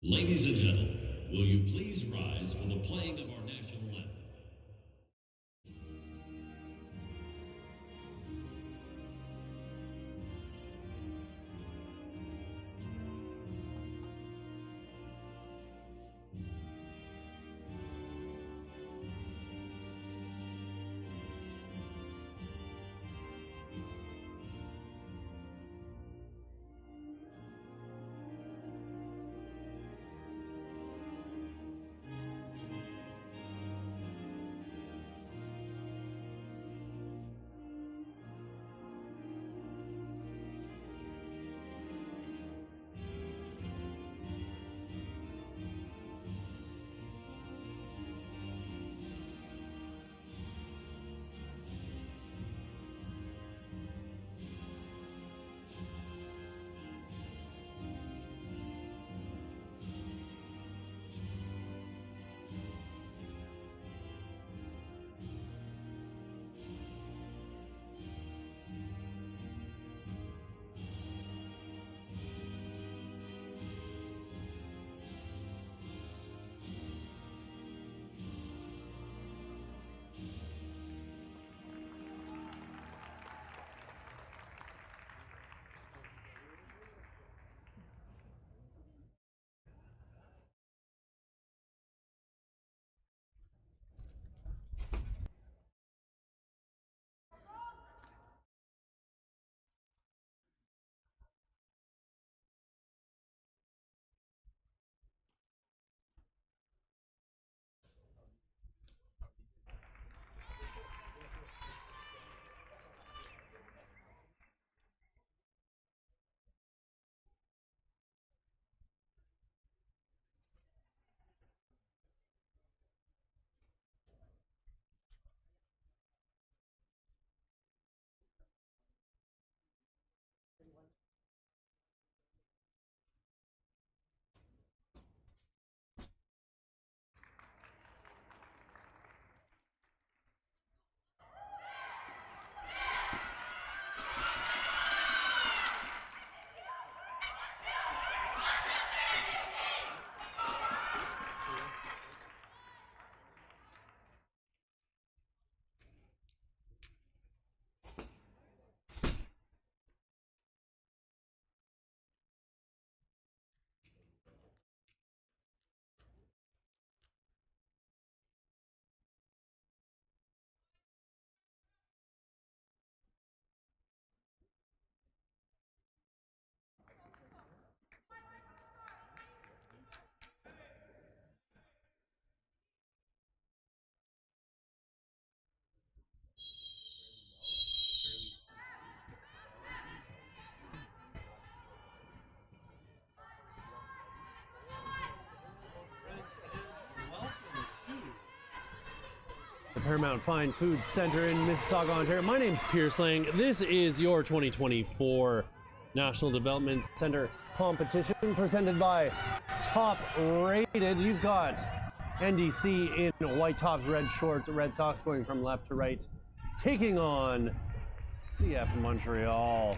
Ladies and gentlemen, will you please rise for the playing of our national anthem? The Paramount Fine Food Center in Mississauga, Ontario. My name's Pierce Lang. This is your 2024 National Development Center competition presented by Top Rated. You've got NDC in white tops, red shorts, Red Sox going from left to right, taking on CF Montreal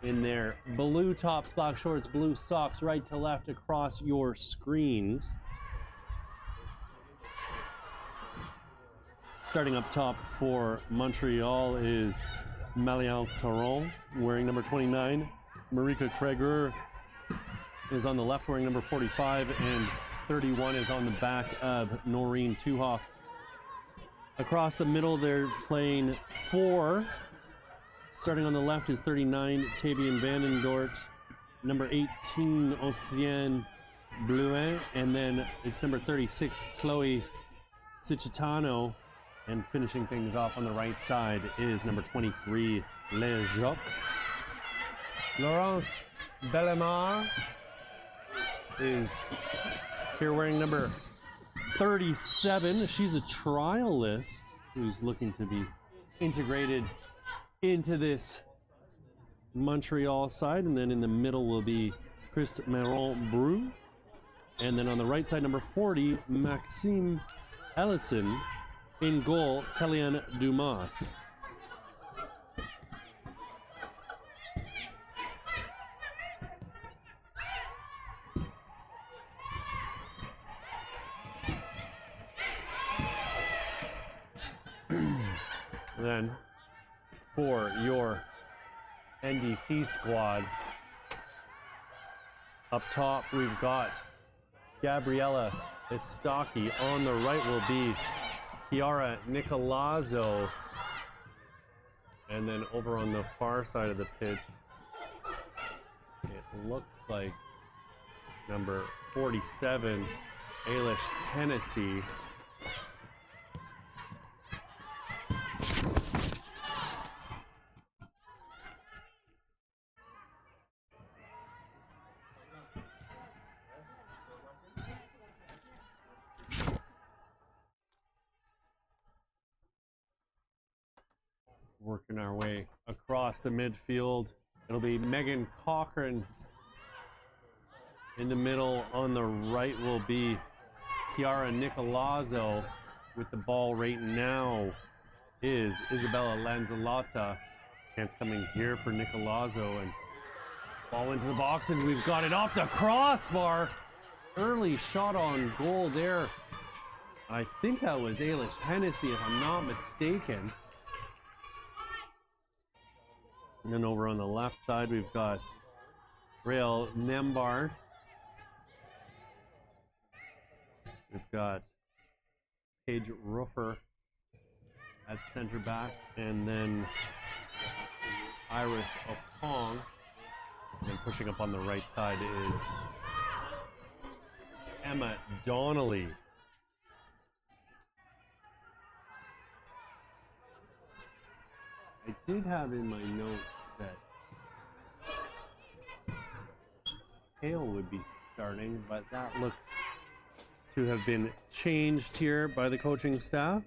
in their blue tops, black shorts, blue socks, right to left across your screens. Starting up top for Montreal is Malian Caron wearing number 29. Marika Kreger is on the left wearing number 45, and 31 is on the back of Noreen Tuhoff. Across the middle, they're playing 4. Starting on the left is 39, Tavian Vandendort. Number 18, Oceane Blouin. And then it's number 36, Chloe Cicitano. And finishing things off on the right side is number 23, Le Joc. Laurence Bellemare is here wearing number 37. She's a trialist who's looking to be integrated into this Montreal side. And then in the middle will be Chris Maron-Brou. And then on the right side, number 40, Maxime Ellison. In goal, Kellyanne Dumas. Then for your NDC squad, up top we've got Gabriella Estaki. On the right will be Chiara Nicolazzo. And then over on the far side of the pitch, it looks like number 47, Ailish Hennessy. Working our way across the midfield. It'll be Megan Cochran in the middle. On the right will be Chiara Nicolazzo. With the ball right now is Isabella Lanzalotta. Chance coming here for Nicolazzo, and ball into the box, and we've got it off the crossbar. Early shot on goal there. I think that was Ailish Hennessy, if I'm not mistaken. And then over on the left side, we've got Rael Nembard. We've got Paige Ruffer at center back, and then Iris Opong. And then pushing up on the right side is Emma Donnelly. I did have in my notes that Hale would be starting, but that looks to have been changed here by the coaching staff.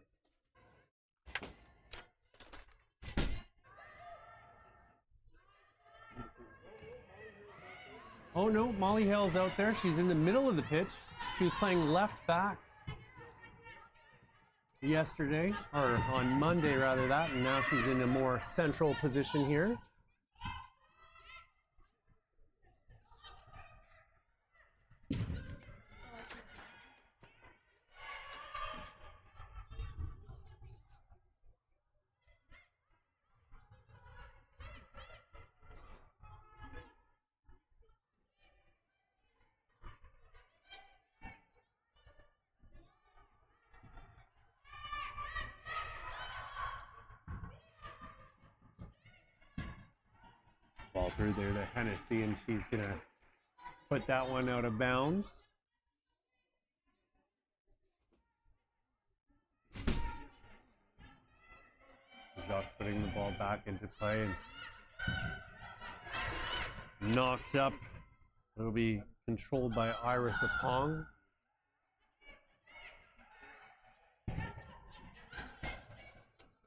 Oh no, Molly Hale's out there. She's in the middle of the pitch. She was playing left back yesterday, or on Monday rather, and now she's in a more central position here. Ball through there to Hennessy, and she's gonna put that one out of bounds. Jacques putting the ball back into play and knocked up. It'll be controlled by Iris Opong.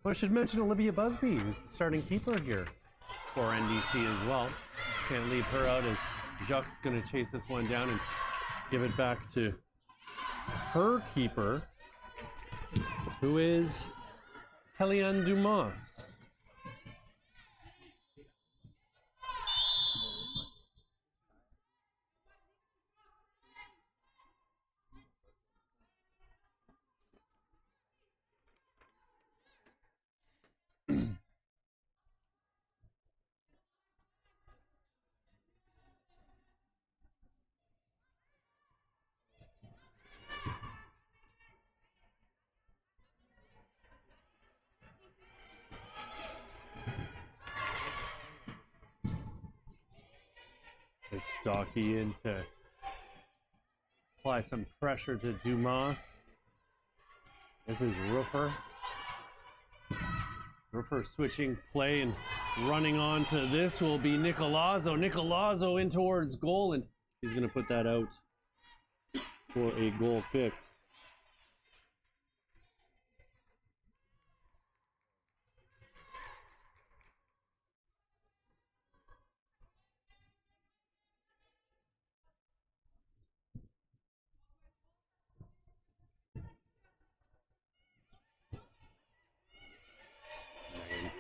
Well, I should mention Olivia Busby, who's the starting keeper here for NDC as well. Can't leave her out, as Jacques is going to chase this one down and give it back to her keeper, who is Kellyanne Dumas. Is Stocky in to apply some pressure to Dumas. This is Ruffer. Ruffer switching play and running on to this will be Nicolazzo. Nicolazzo in towards goal, and he's going to put that out for a goal kick.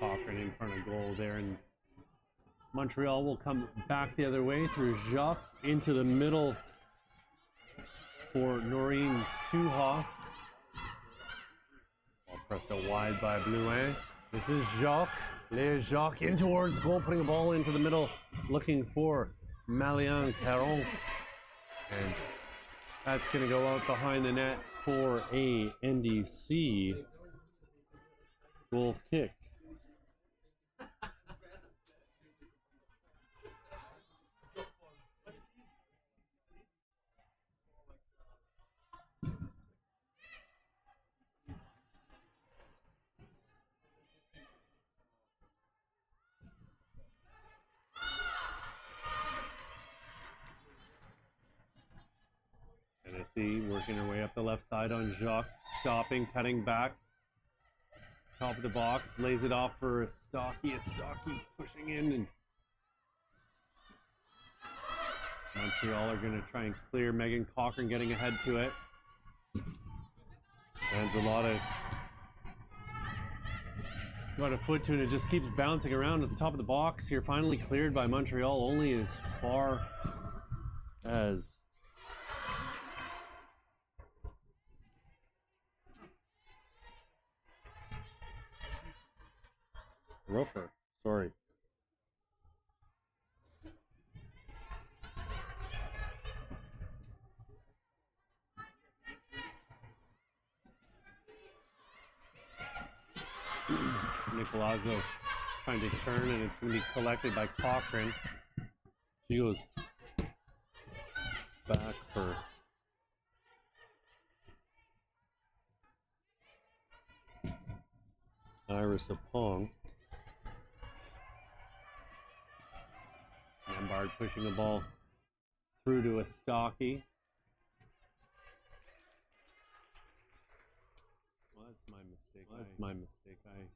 Cochran in front of goal there, and Montreal will come back the other way through Jacques into the middle for Noreen Tuhoff. Ball pressed out wide by Blouin. This is Jacques. Jacques in towards goal, putting a ball into the middle, looking for Malian Caron. And that's going to go out behind the net for a NDC goal kick. NSC working her way up the left side on Jacques, stopping, cutting back, top of the box, lays it off for Stocky. Stocky pushing in, and Montreal are going to try and clear. Megan Cochran getting ahead to it. Lands a lot of got a foot to it. It just keeps bouncing around at the top of the box here. Finally cleared by Montreal, only as far as Roofer, sorry. Nicolazzo trying to turn, and it's going to be collected by Cochran. She goes back for Iris Apong. Lombard pushing the ball through to a Stocky. Well, that's my mistake. That's my mistake. I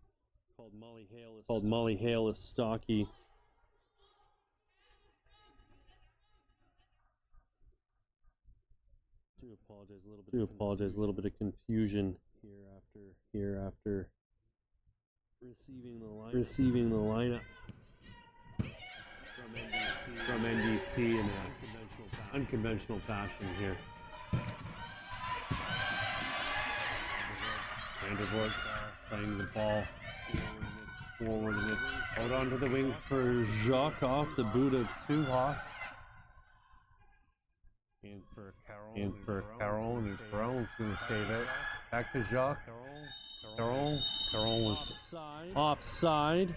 called Molly Hale a Stocky. Do apologize a little bit of confusion here after receiving the lineup from NDC in an unconventional fashion here. Vandervoort playing the ball forward, and it's out onto the wing for Jacques off the boot of Tuhoff. And for Carol, and Carol's going to save it. Back to Jacques. Carol was offside.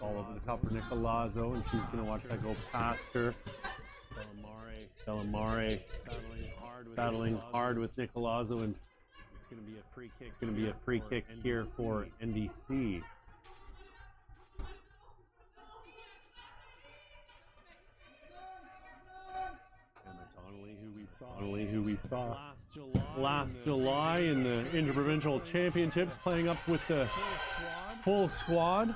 All over the top of Nicolazzo, and she's going to watch that go past her. Delamare battling hard with Nicolazzo, and it's going to be a free kick. It's going to be a free kick here for NDC. Donnelly, who we saw last July in the Interprovincial Championships, playing up with the full squad.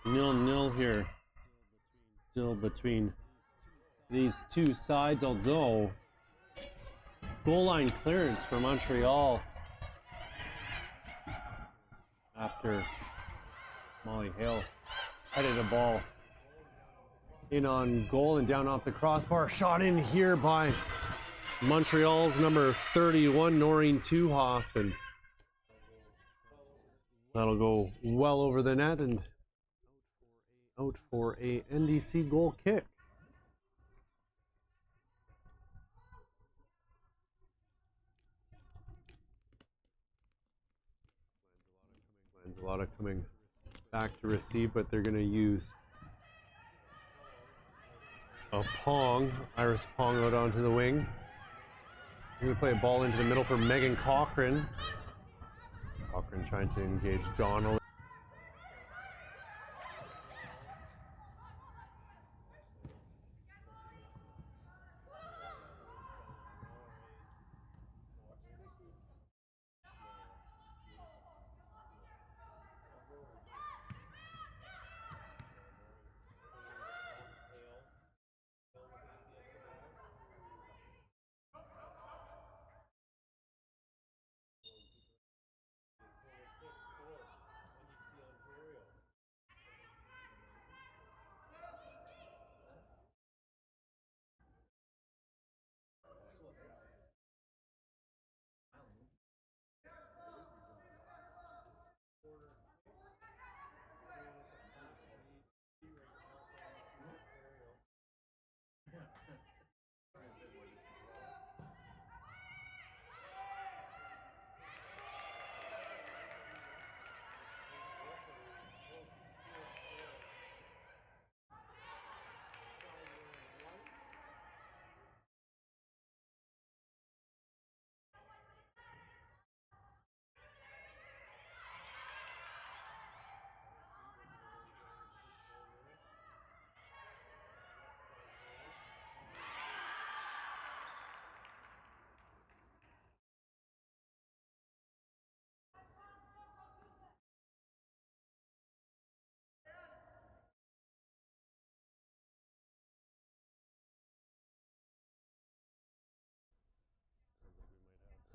Nil here, still between these two sides, although goal line clearance for Montreal after Molly Hale headed a ball in on goal and down off the crossbar. Shot in here by Montreal's number 31, Noreen Tuhoff, and that'll go well over the net and out for a NDC goal kick. There's a lot of coming back to receive, but they're going to use a Pong, Iris Pong out onto the wing. We're going to play a ball into the middle for Megan Cochran. Cochran trying to engage Donnelly.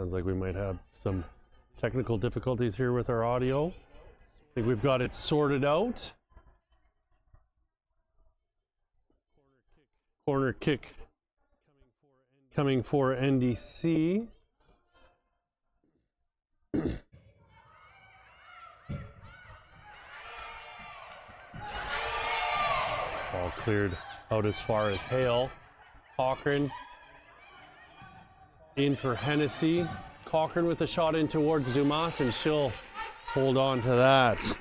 Sounds like we might have some technical difficulties here with our audio. I think we've got it sorted out. Corner kick coming for NDC. Ball cleared out as far as Hale. Cochran in for Hennessy. Cochran with a shot in towards Dumas, and she'll hold on to that.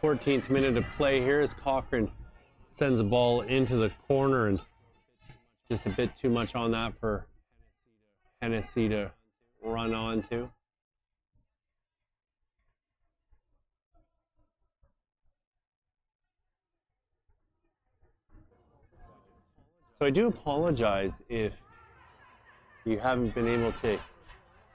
Fourteenth minute of play here as Cochran sends a ball into the corner, and just a bit too much on that for Hennessy to run onto. So I do apologize if you haven't been able to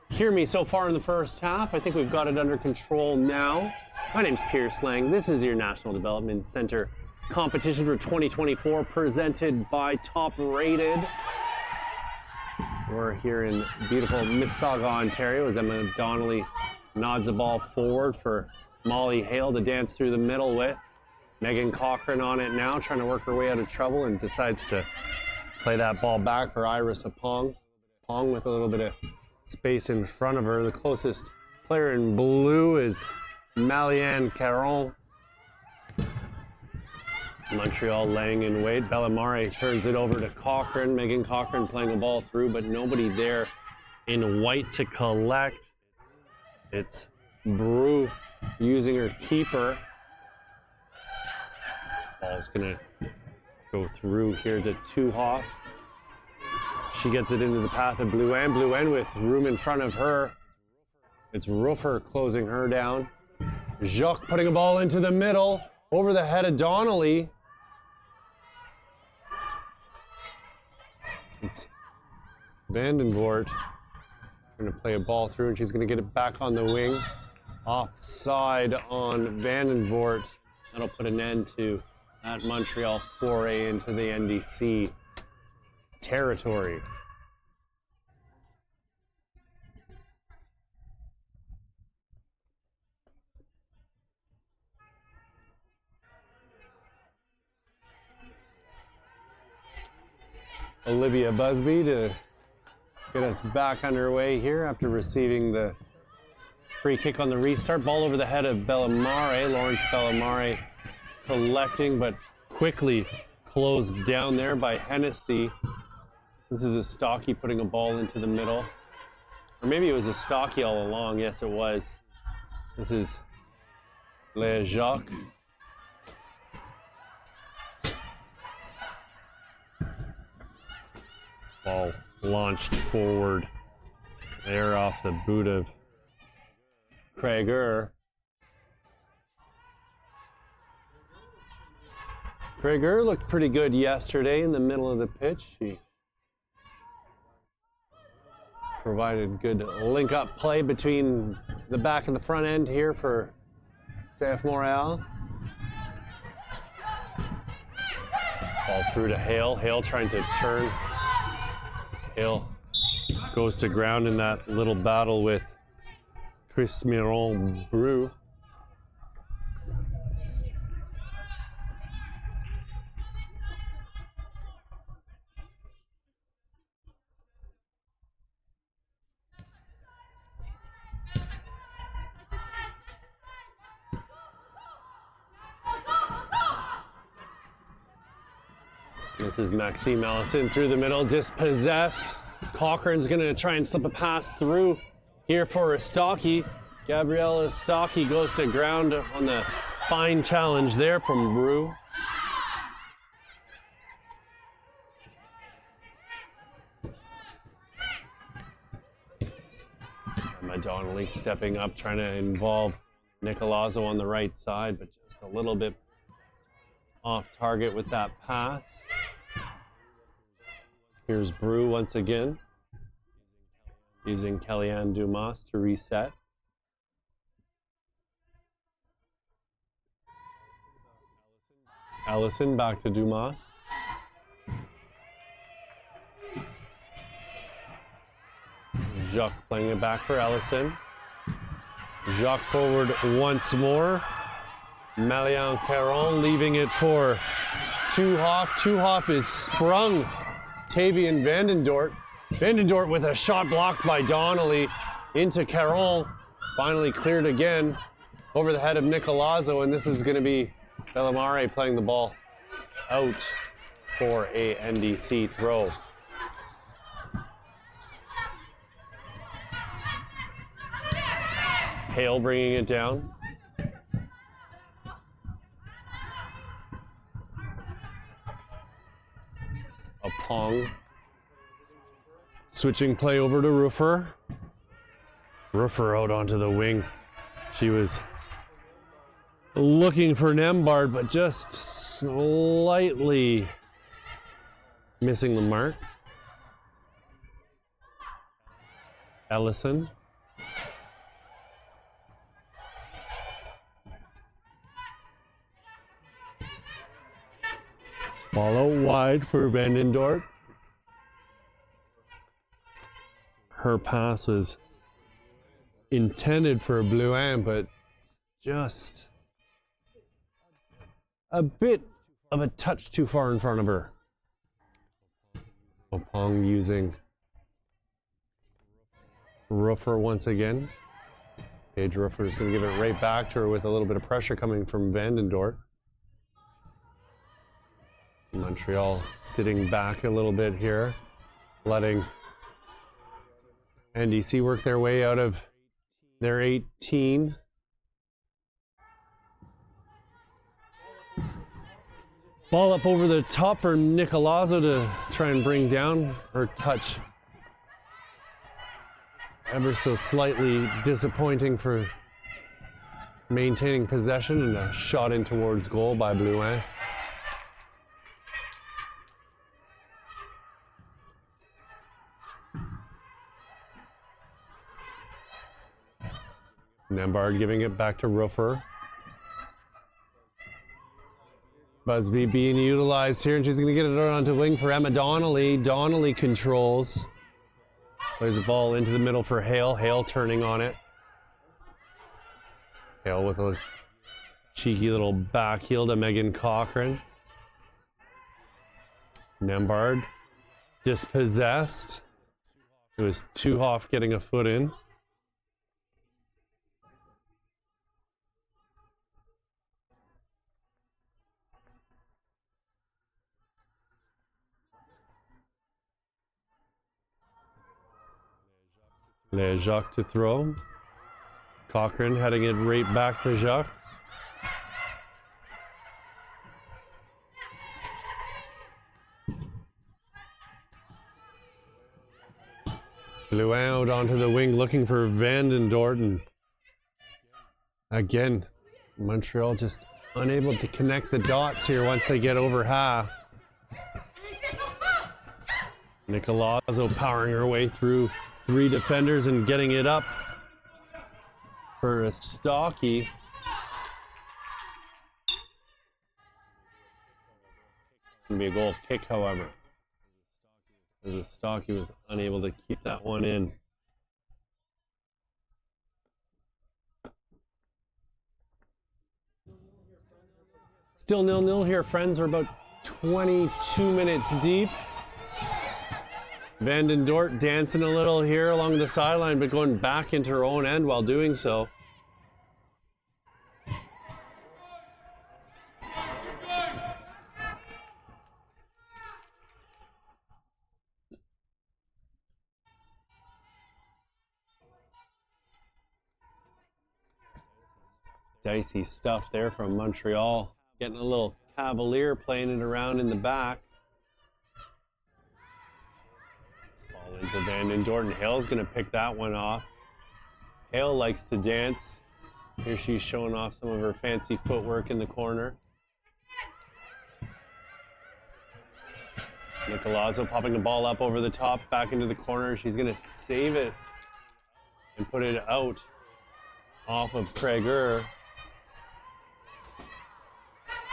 hear me so far in the first half. I think we've got it under control now. My name's Pierce Lang. This is your National Development Center competition for 2024 presented by Top Rated. We're here in beautiful Mississauga, Ontario, as Emma Donnelly nods the ball forward for Molly Hale to dance through the middle with. Megan Cochran on it now, trying to work her way out of trouble, and decides to play that ball back for Iris Pong. Pong with a little bit of space in front of her. The closest player in blue is Malianne Caron. Montreal laying in wait. Bellamare turns it over to Cochran. Megan Cochran playing the ball through, but nobody there in white to collect. It's Brew using her keeper. Ball's gonna go through here to Tuhoff. She gets it into the path of Blouin. Blouin with room in front of her. It's Roofer closing her down. Jacques putting a ball into the middle, over the head of Donnelly. It's Vandenvoort going to play a ball through, and she's going to get it back on the wing. Offside on Vandenvoort. That'll put an end to that Montreal foray into the NDC territory. Olivia Busby to get us back underway here after receiving the free kick on the restart. Ball over the head of Bellamare. Lawrence Bellamare collecting, but quickly closed down there by Hennessy. This is a Stocky putting a ball into the middle. Or maybe it was a Stocky all along. Yes, it was. This is Le Jacques. Ball launched forward there off the boot of Craigor. Craigor looked pretty good yesterday in the middle of the pitch. She provided good link-up play between the back and the front end here for CF Montreal. Ball through to Hale. Hale trying to turn. Hale goes to ground in that little battle with Chris Miron Brou. This is Maxime Allison through the middle, dispossessed. Cochran's gonna try and slip a pass through here for Stocky. Gabriella Stocky goes to ground on the fine challenge there from Brou. Donnelly stepping up, trying to involve Nicolazzo on the right side, but just a little bit off target with that pass. Here's Brou once again, using Kellyanne Dumas to reset. Allison back to Dumas. Jacques playing it back for Allison. Jacques forward once more. Malian Caron leaving it for Tuhoff. Tuhoff is sprung. Tavian Vandendort. Vandendort with a shot blocked by Donnelly into Caron. Finally cleared again over the head of Nicolazzo, and this is going to be Bellamare playing the ball out for a NDC throw. Hale bringing it down. A Pong. Switching play over to Roofer. Roofer out onto the wing. She was looking for Nembard, but just slightly missing the mark. Ellison. Ball out wide for Vandendort. Her pass was intended for Blouin, but just a bit of a touch too far in front of her. Opong using Roofer once again. Paige Roofer is going to give it right back to her with a little bit of pressure coming from Vandendort. Montreal sitting back a little bit here, letting NDC work their way out of their 18. Ball up over the top for Nicolazzo to try and bring down her touch. Ever so slightly disappointing for maintaining possession, and a shot in towards goal by Blouin. Nembard giving it back to Roofer. Busby being utilized here, and she's going to get it onto the wing for Emma Donnelly. Donnelly controls. Plays the ball into the middle for Hale. Hale turning on it. Hale with a cheeky little back heel to Megan Cochran. Nembard dispossessed. It was Tuhoff getting a foot in. Le Jacques to throw. Cochran heading it right back to Jacques. Blew out onto the wing looking for Van den Dorten. Again, Montreal just unable to connect the dots here once they get over half. Nicolazzo powering her way through 3 defenders and getting it up for a Stocky. It's going to be a goal kick, however, as Stocky was unable to keep that one in. Still 0-0 here, friends. We're about 22 minutes deep. Van den Dort dancing a little here along the sideline, but going back into her own end while doing so. Dicey stuff there from Montreal. Getting a little cavalier, playing it around in the back. Ball into Van den Dorten. Hale's going to pick that one off. Hale likes to dance. Here she's showing off some of her fancy footwork in the corner. Nicolazzo popping the ball up over the top, back into the corner. She's going to save it and put it out off of Craigor.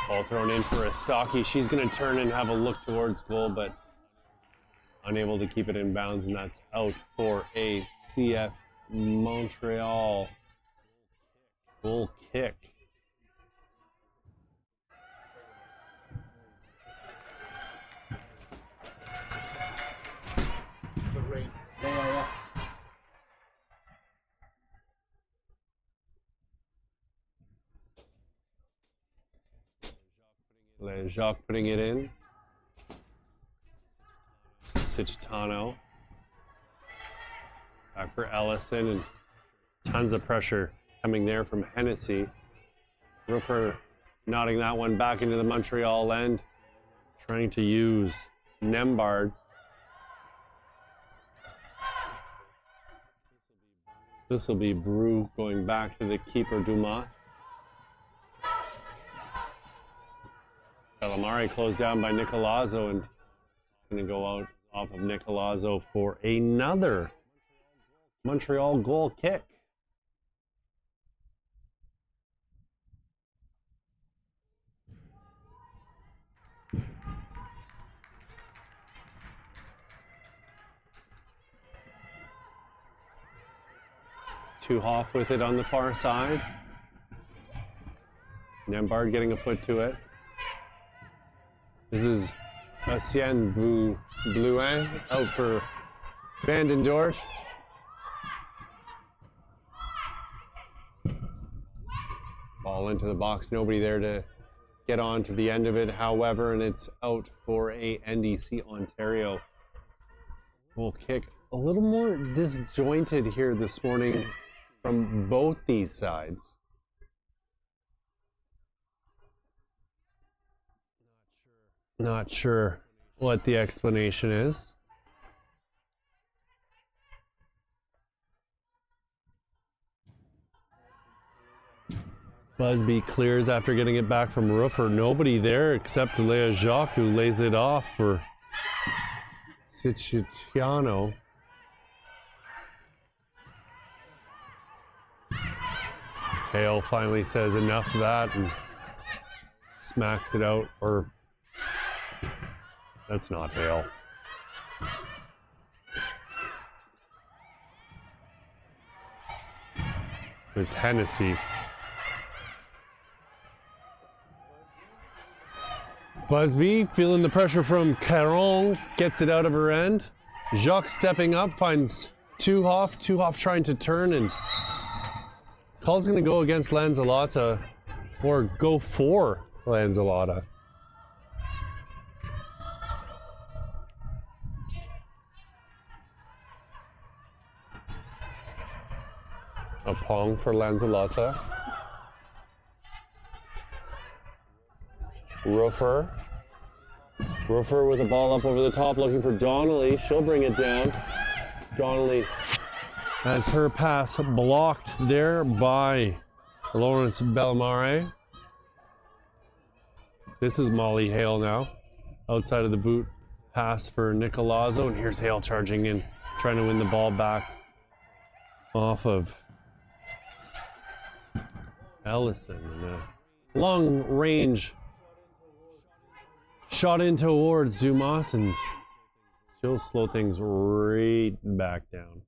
Ball thrown in for a Stocky. She's going to turn and have a look towards goal, but unable to keep it in bounds, and that's out for a CF Montreal goal kick. Yeah. Le Jacques putting it in. Sichitano. Back for Ellison, and tons of pressure coming there from Hennessy. Roofer nodding that one back into the Montreal end. Trying to use Nembard. This will be Brew going back to the keeper, Dumas. Calamari closed down by Nicolazzo, and it's going to go out off of Nicolazzo for another Montreal goal kick. Hoff with it on the far side. Nembard getting a foot to it. This is Ancien Blouin out for Van den Dort. Ball into the box, nobody there to get on to the end of it, however, and it's out for a NDC Ontario goal kick. A little more disjointed here this morning from both these sides. Not sure what the explanation is. Busby clears after getting it back from Roofer. Nobody there except Lea Jacques, who lays it off for Sichitano. Hale finally says enough of that and smacks it out, or that's not Hale. It was Hennessy. Busby feeling the pressure from Caron, gets it out of her end. Jacques stepping up, finds Tuhoff. Tuhoff trying to turn, and call's going to go against Lanzalotta, or go for Lanzalotta. A pong for Lanzalotta. Roofer with a ball up over the top looking for Donnelly. She'll bring it down. Donnelly has her pass blocked there by Lawrence Bellemare. This is Molly Hale now. Outside of the boot pass for Nicolazzo. And here's Hale charging in, trying to win the ball back off of Ellison. And a long range shot in towards Dumas, and she'll slow things right back down.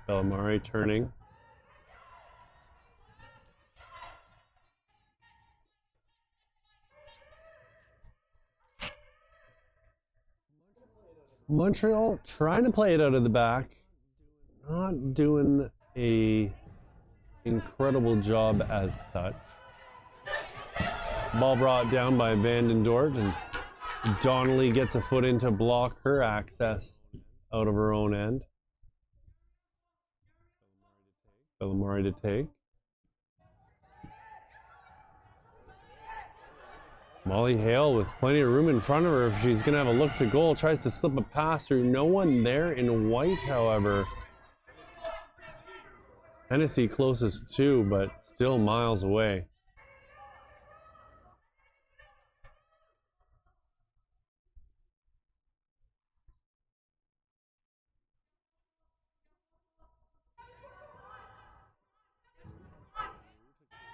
Bellemare turning. Montreal trying to play it out of the back. Not doing a incredible job as such. Ball brought down by Vanden Dort, and Donnelly gets a foot in to block her access out of her own end. Bellemare to take. Molly Hale with plenty of room in front of her if she's going to have a look to goal. Tries to slip a pass through. No one there in white, however. Tennessee closest too, but still miles away.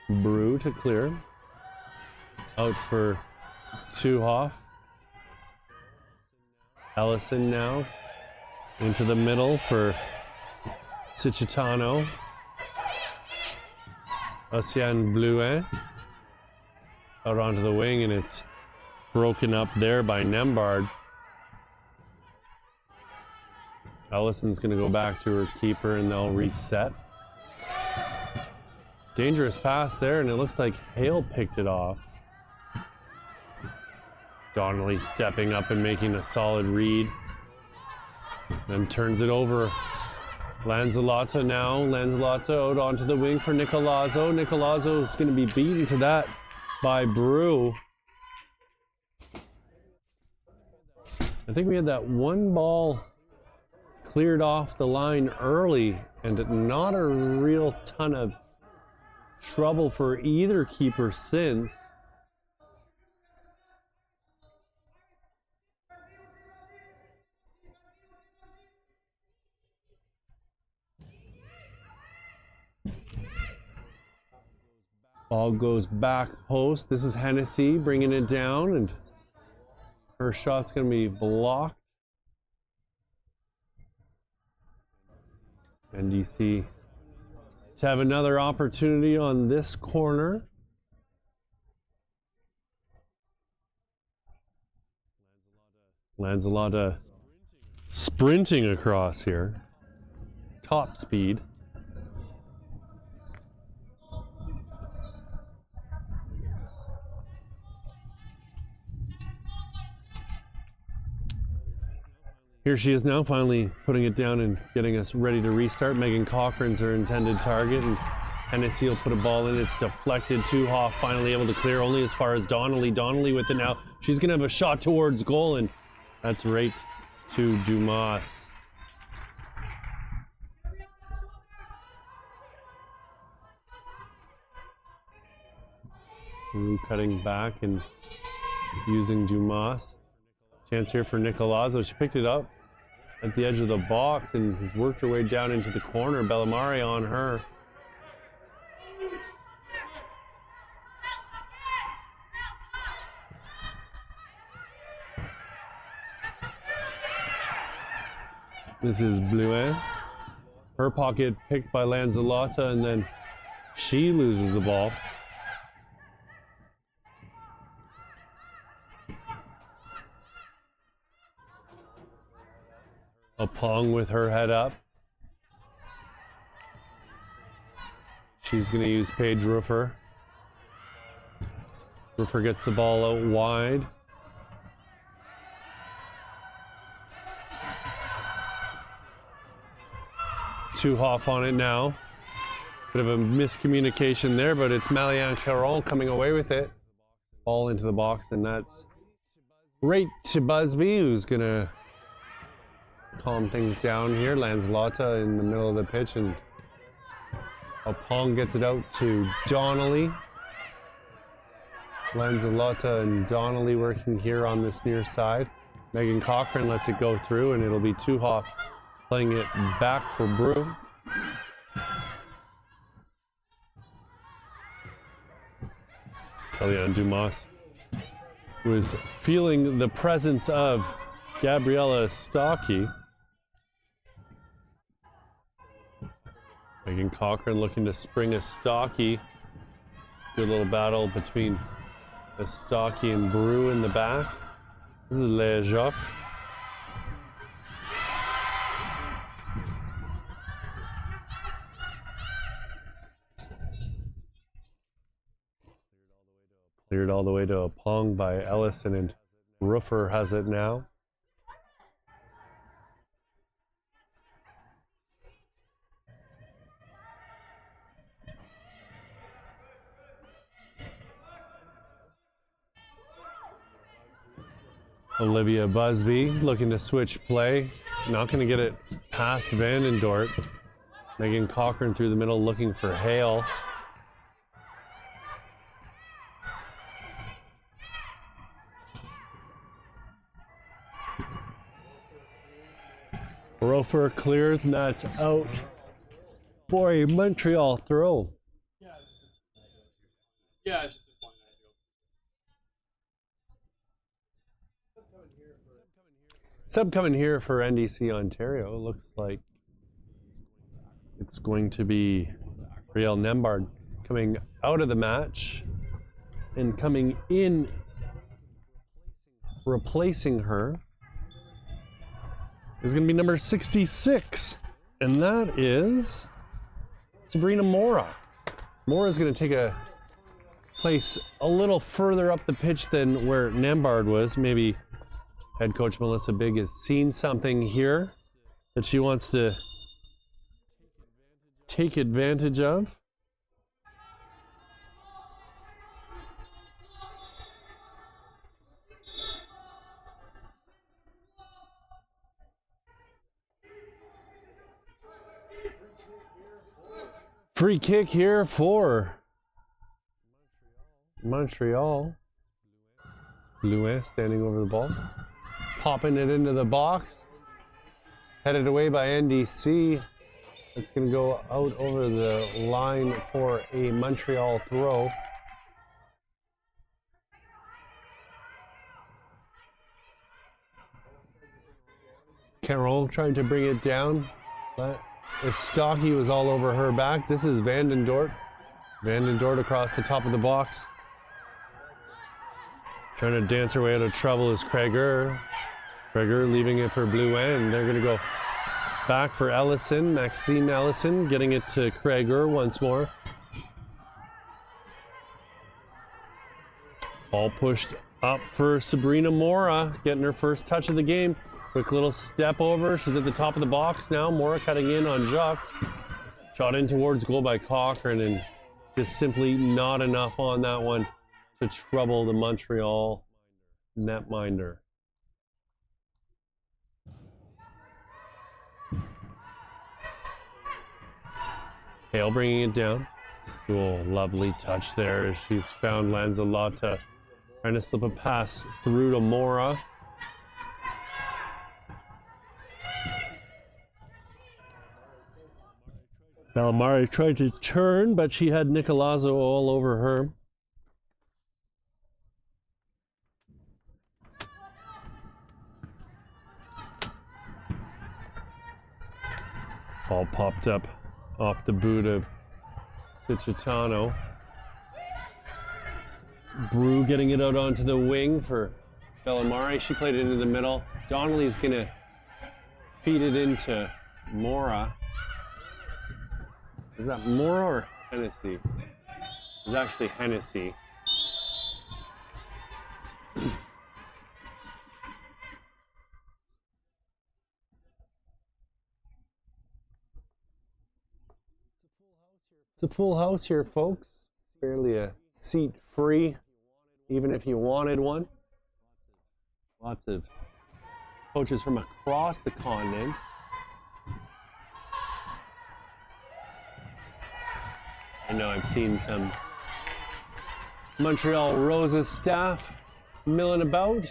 Brew to clear. Out for Tuhoff. Ellison now into the middle for Cicitano. Ocean Bluet out onto the wing, and it's broken up there by Nembard. Ellison's going to go back to her keeper, and they'll reset. Dangerous pass there, and it looks like Hale picked it off. Donnelly stepping up and making a solid read. Then turns it over. Lanzalotta now. Lanzalotta out onto the wing for Nicolazzo. Nicolazzo is going to be beaten to that by Brew. I think we had that one ball cleared off the line early, and not a real ton of trouble for either keeper since. Ball goes back post. This is Hennessy bringing it down, and her shot's going to be blocked. NDC to have another opportunity on this corner. Lanzalotta sprinting across here. Top speed. Here she is now, finally putting it down and getting us ready to restart. Megan Cochran's her intended target, and Hennessy will put a ball in. It's deflected. Tuhoff finally able to clear only as far as Donnelly. Donnelly with it now. She's going to have a shot towards goal, and that's right to Dumas. Brew cutting back and using Dumas. Chance here for Nicolazzo. She picked it up at the edge of the box and has worked her way down into the corner. Bellemare on her. This is Bluet. Her pocket picked by Lanzalotta, and then she loses the ball. A Pong with her head up. She's going to use Paige Roofer. Roofer gets the ball out wide. Tuhoff on it now. Bit of a miscommunication there, but it's Marianne Caron coming away with it. Ball into the box, and that's right to Busby, who's gonna calm things down here. Lanzalotta in the middle of the pitch, and Pong gets it out to Donnelly. Lanzalotta and Donnelly working here on this near side. Megan Cochran lets it go through, and it'll be Tuhoff playing it back for Brew. Kellyanne Dumas was feeling the presence of Gabriella Stocky. Megan Cochran looking to spring a Stocky. Good little battle between a Stocky and Brew in the back. This is Lea Jacques. Cleared all the way to a Pong by Ellison, and Roofer has it now. Olivia Busby looking to switch play. Not going to get it past Vandendort. Megan Cochran through the middle looking for Hale. Rofer clears, and that's out for a Montreal throw. Yeah, it's just this one. Sub coming here for NDC Ontario. It looks like it's going to be Riel Nembard coming out of the match, and coming in replacing her is going to be number 66, and that is Sabrina Mora. Mora's going to take a place a little further up the pitch than where Nembard was. Maybe head coach Melissa Big has seen something here that she wants to take advantage of. Free kick here for Montreal. Blouin standing over the ball. Popping it into the box. Headed away by NDC. It's going to go out over the line for a Montreal throw. Carol trying to bring it down, but Stocky was all over her back. This is Vandendort. Vandendort across the top of the box. Trying to dance her way out of trouble is Kreger. Kreger leaving it for Blouin. They're going to go back for Ellison. Maxine Ellison getting it to Kreger once more. Ball pushed up for Sabrina Mora, getting her first touch of the game. Quick little step over. She's at the top of the box now. Mora cutting in on Jacques. Shot in towards goal by Cochran, and just simply not enough on that one to trouble the Montreal netminder. Hale bringing it down. Oh, lovely touch there as she's found Lanzalotta. Trying to slip a pass through to Mora. Bellamari tried to turn, but she had Nicolazzo all over her. Ball popped up off the boot of Cicitano. Brew getting it out onto the wing for Bellamari. She played it into the middle. Donnelly's gonna feed it into Mora. Is that Mora or Hennessy? It's actually Hennessy. It's a full house here, folks. Barely a seat free, even if you wanted one. Lots of coaches from across the continent. I know I've seen some Montreal Roses staff milling about.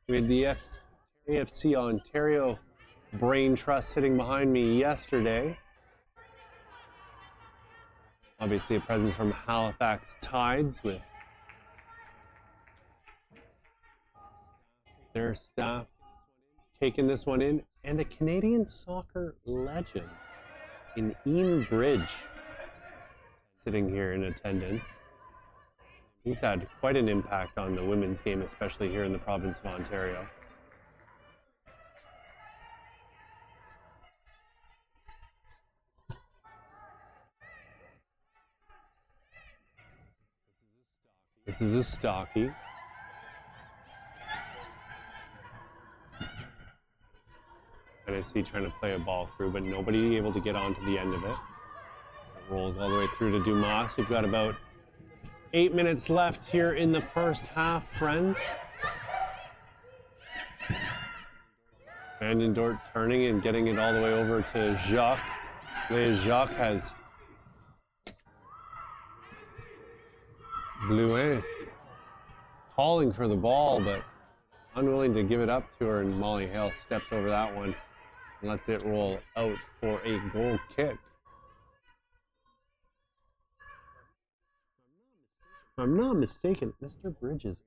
We had the AFC Ontario Brain Trust sitting behind me yesterday. Obviously a presence from Halifax Tides with their staff taking this one in, and a Canadian soccer legend in Ian Bridge sitting here in attendance. He's had quite an impact on the women's game, especially here in the province of Ontario. This is a stocky. NDC trying to play a ball through, but nobody able to get onto the end of it. It rolls all the way through to Dumas. We've got about 8 minutes left here in the first half, friends. Van den Dort turning and getting it all the way over to Jacques. Jacques has Blouin calling for the ball, but unwilling to give it up to her, and Molly Hale steps over that one and lets it roll out for a goal kick. If I'm not mistaken, Mr. Bridges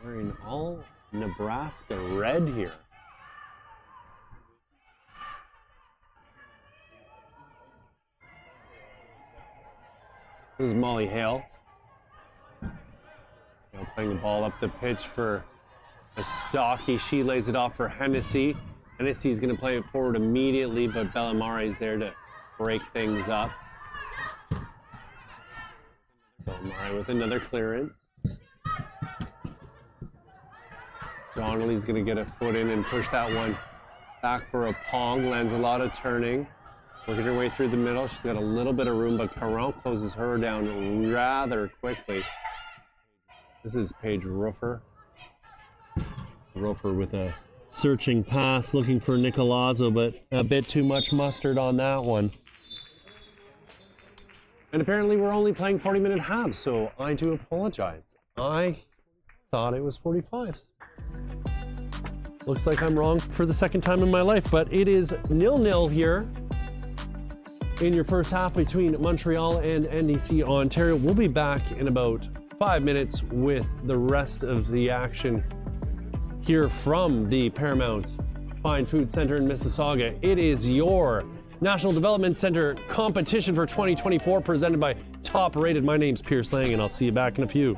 wearing all Nebraska red here. This is Molly Hale. Now playing the ball up the pitch for a stocky. She lays it off for Hennessy. Hennessy's going to play it forward immediately, but Bellamare is there to break things up. Bellamare with another clearance. Donnelly's going to get a foot in and push that one back for a Pong. Lands a lot of turning. Working her way through the middle. She's got a little bit of room, but Caron closes her down rather quickly. This is Paige Roofer. Roofer with a searching pass, looking for Nicolazzo, but a bit too much mustard on that one. And apparently we're only playing 40-minute halves, so I do apologize. I thought it was 45s. Looks like I'm wrong for the second time in my life, but it is 0-0 here in your first half between Montreal and NDC Ontario. We'll be back in about 5 minutes with the rest of the action here from the Paramount Fine Food Center in Mississauga. It is your National Development Center competition for 2024 presented by Top Rated. My name's Pierce Lang, and I'll see you back in a few.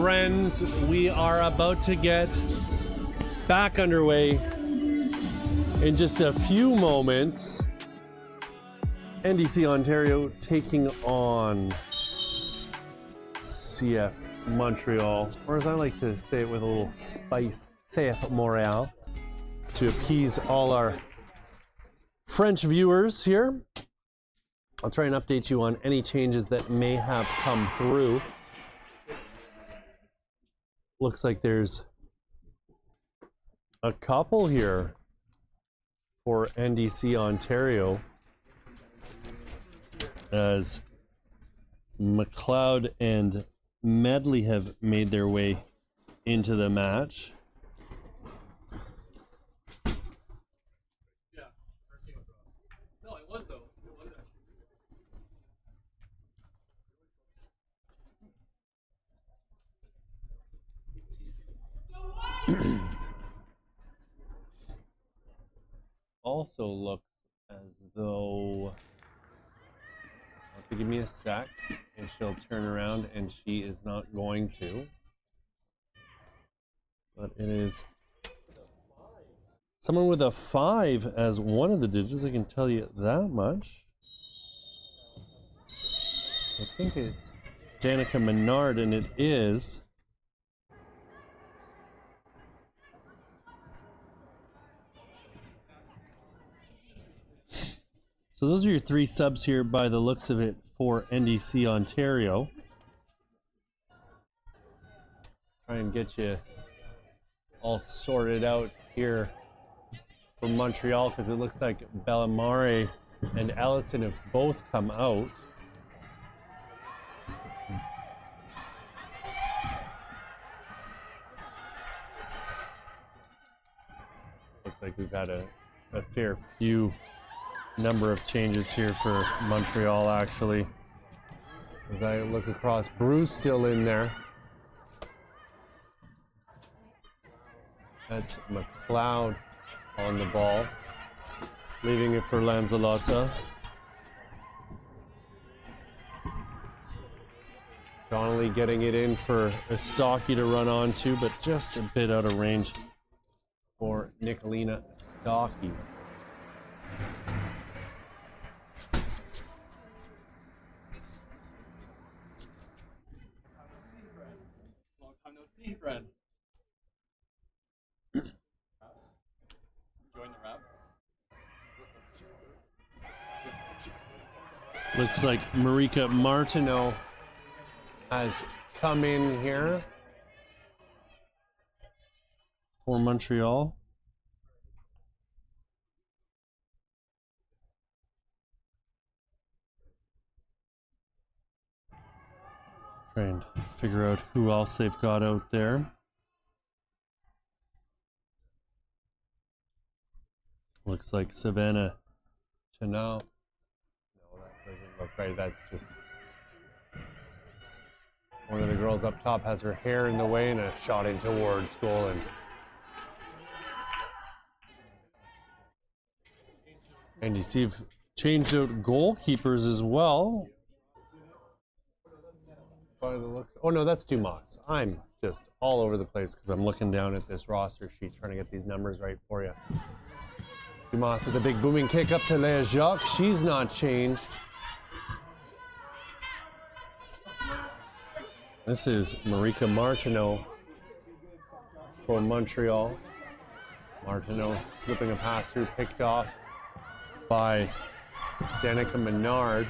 friends, we are about to get back underway in just a few moments. NDC Ontario taking on CF Montreal, or as I like to say it with a little spice, CF Montreal, to appease all our French viewers here. I'll try and update you on any changes that may have come through. Looks like there's a couple here for NDC Ontario, as McLeod and Medley have made their way into the match. Also looks as though, have to give me a sec, and she'll turn around, and she is not going to. But it is someone with a 5 as one of the digits, I can tell you that much. I think it's Danica Menard, and it is. So those are your 3 subs here by the looks of it for NDC Ontario. Try and get you all sorted out here for Montreal, because it looks like Bellamare and Ellison have both come out. Looks like we've had a fair few number of changes here for Montreal, actually. As I look across, Bruce still in there. That's McLeod on the ball, leaving it for Lanzalotta. Donnelly getting it in for Stocky to run onto, but just a bit out of range for Nicolina Stocky. Friend. Join the rap. Looks like Marika Martineau has come in here for Montreal. Trying to figure out who else they've got out there. Looks like Savannah Chanel. No, that doesn't look right. That's just one of the girls up top has her hair in the way and a shot in towards goal. And you see, you've changed out goalkeepers as well. By the looks, oh no, that's Dumas. I'm just all over the place because I'm looking down at this roster sheet trying to get these numbers right for you. Dumas with a big booming kick up to Leah Jacques. She's not changed. This is Marika Martineau for Montreal. Martineau slipping a pass through, picked off by Danica Menard.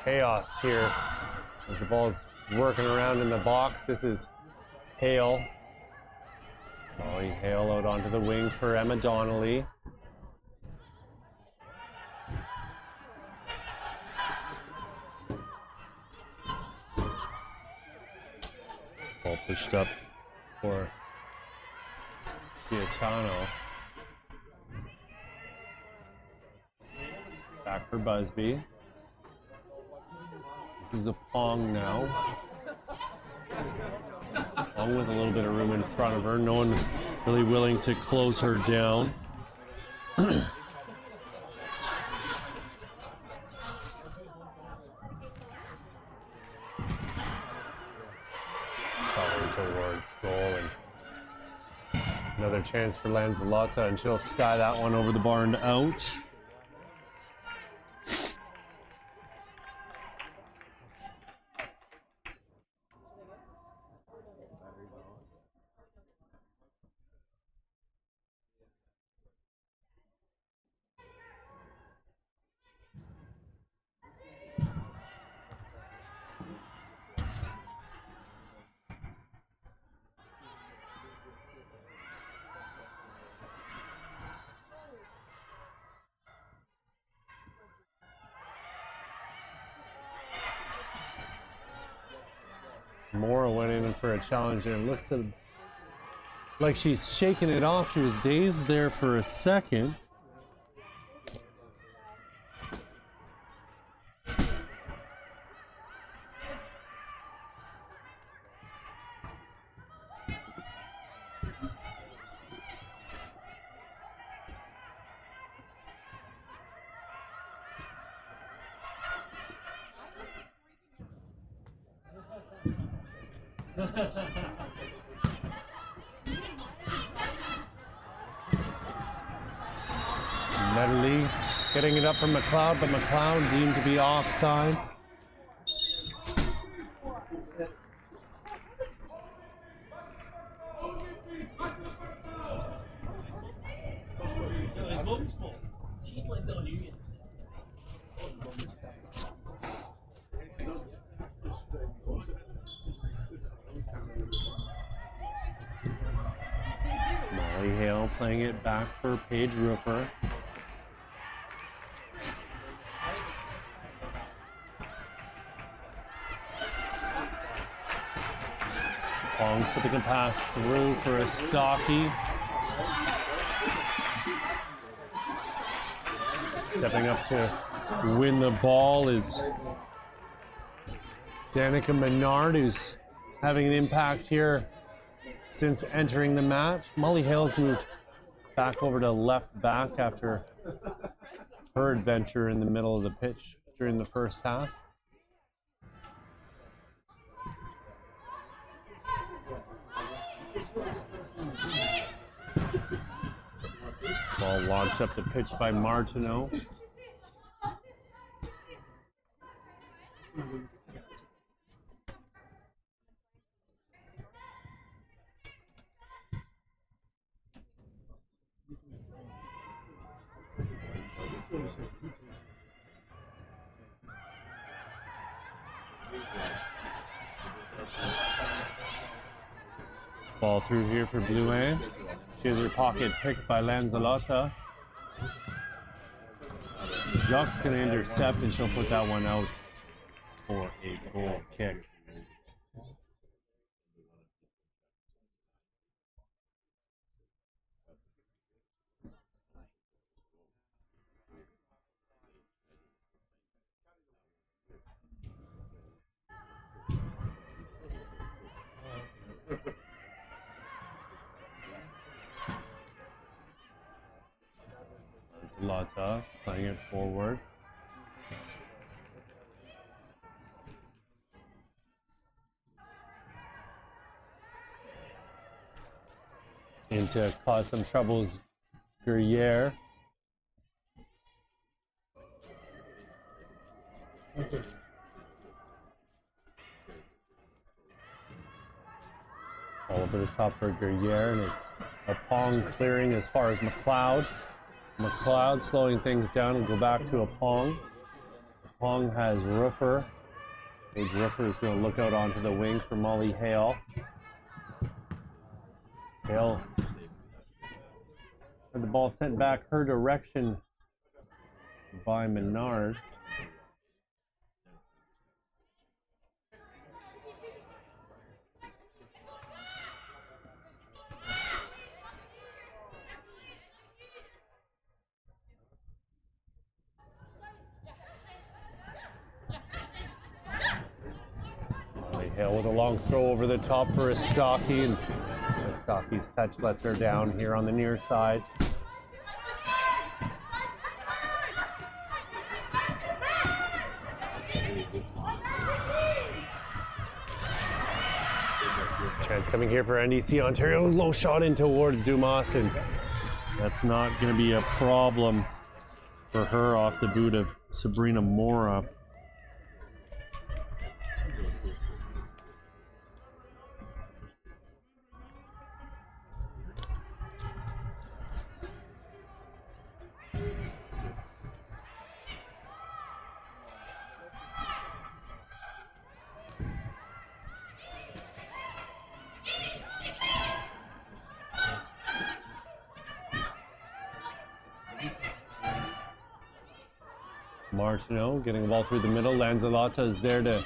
Chaos here as the ball's working around in the box. This is Hale. Molly Hale out onto the wing for Emma Donnelly. Ball pushed up for Chiatano. Back for Busby. This is a Pong now. Pong with a little bit of room in front of her. No one really willing to close her down. Another chance for Lanzalotta, and she'll sky that one over the bar and out. Mora went in for a challenge and looks at like she's shaking it off. She was dazed there for a second. Medley getting it up from McLeod, but McLeod deemed to be offside. Molly Hale playing it back for Paige Roofer. Long slipping a pass through for a Stocky. Stepping up to win the ball is Danica Menard, who's having an impact here since entering the match. Molly Hale's moved back over to left back after her adventure in the middle of the pitch during the first half. Ball launched up the pitch by Martineau. Ball through here for Blouin. She has her pocket picked by Lanzalotta. Jacques going to intercept, and she'll put that one out for a goal kick. Lotta playing it forward. And to cause some troubles, Guerriere. All over the top for Guerriere, and it's a Pong clearing as far as McLeod. McLeod slowing things down and go back to a Pong. Pong has Roofer. Paige Roofer is going to look out onto the wing for Molly Hale. Hale had the ball sent back her direction by Menard. Hale with a long throw over the top for a Stocky, and Stocky's touch lets her down here on the near side. chance coming here for NDC Ontario. Low shot in towards Dumas, and that's not going to be a problem for her off the boot of Sabrina Mora. Martineau getting the ball through the middle. Lanzalotta is there to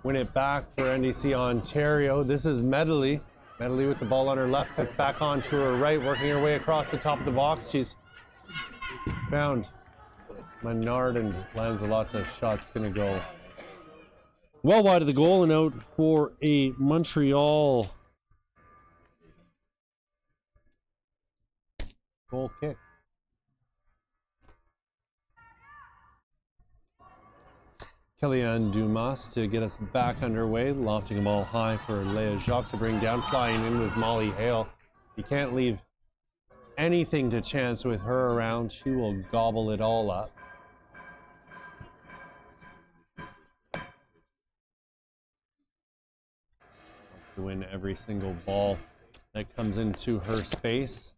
win it back for NDC Ontario. This is Medley. Medley with the ball on her left, cuts back on to her right, working her way across the top of the box. She's found Menard, and Lanzalotta's shot's going to go well wide of the goal and out for a Montreal goal kick. Kellyanne Dumas to get us back underway, lofting a ball high for Leah Jacques to bring down. Flying in was Molly Hale. You can't leave anything to chance with her around. She will gobble it all up. Wants to win every single ball that comes into her space.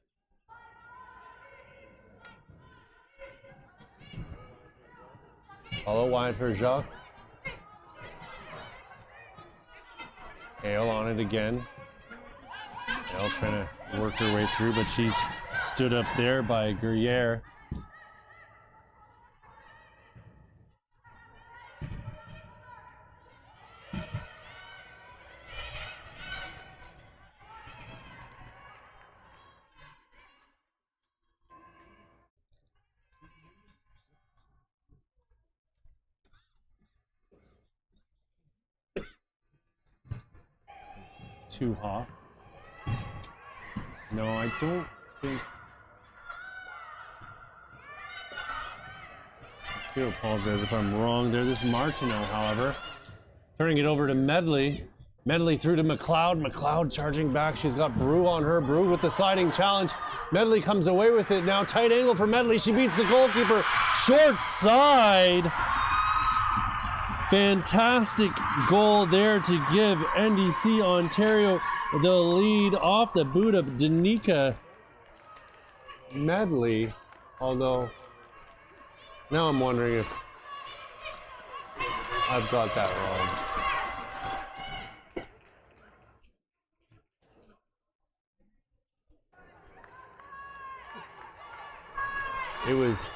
Follow wide for Jacques. Hale on it again. Hale trying to work her way through, but she's stood up there by Guerriere. Too hot. No, I don't think. I do apologize if I'm wrong there. This is Martineau, however. Turning it over to Medley. Medley through to McLeod. McLeod charging back. She's got Brew on her. Brew with the sliding challenge. Medley comes away with it now. Tight angle for Medley. She beats the goalkeeper. Short side. Fantastic goal there to give NDC Ontario the lead off the boot of Danica Medley. Although, now I'm wondering if I've got that wrong. It was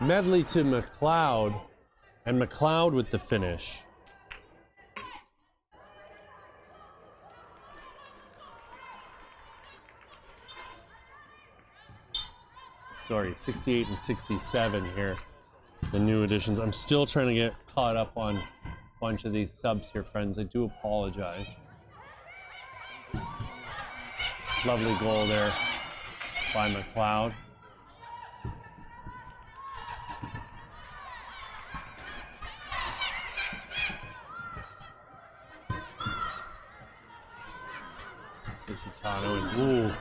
Medley to McLeod, and McLeod with the finish. Sorry, 68 and 67 here, the new additions. I'm still trying to get caught up on a bunch of these subs here, friends. I do apologize. Lovely goal there by McLeod. And ooh,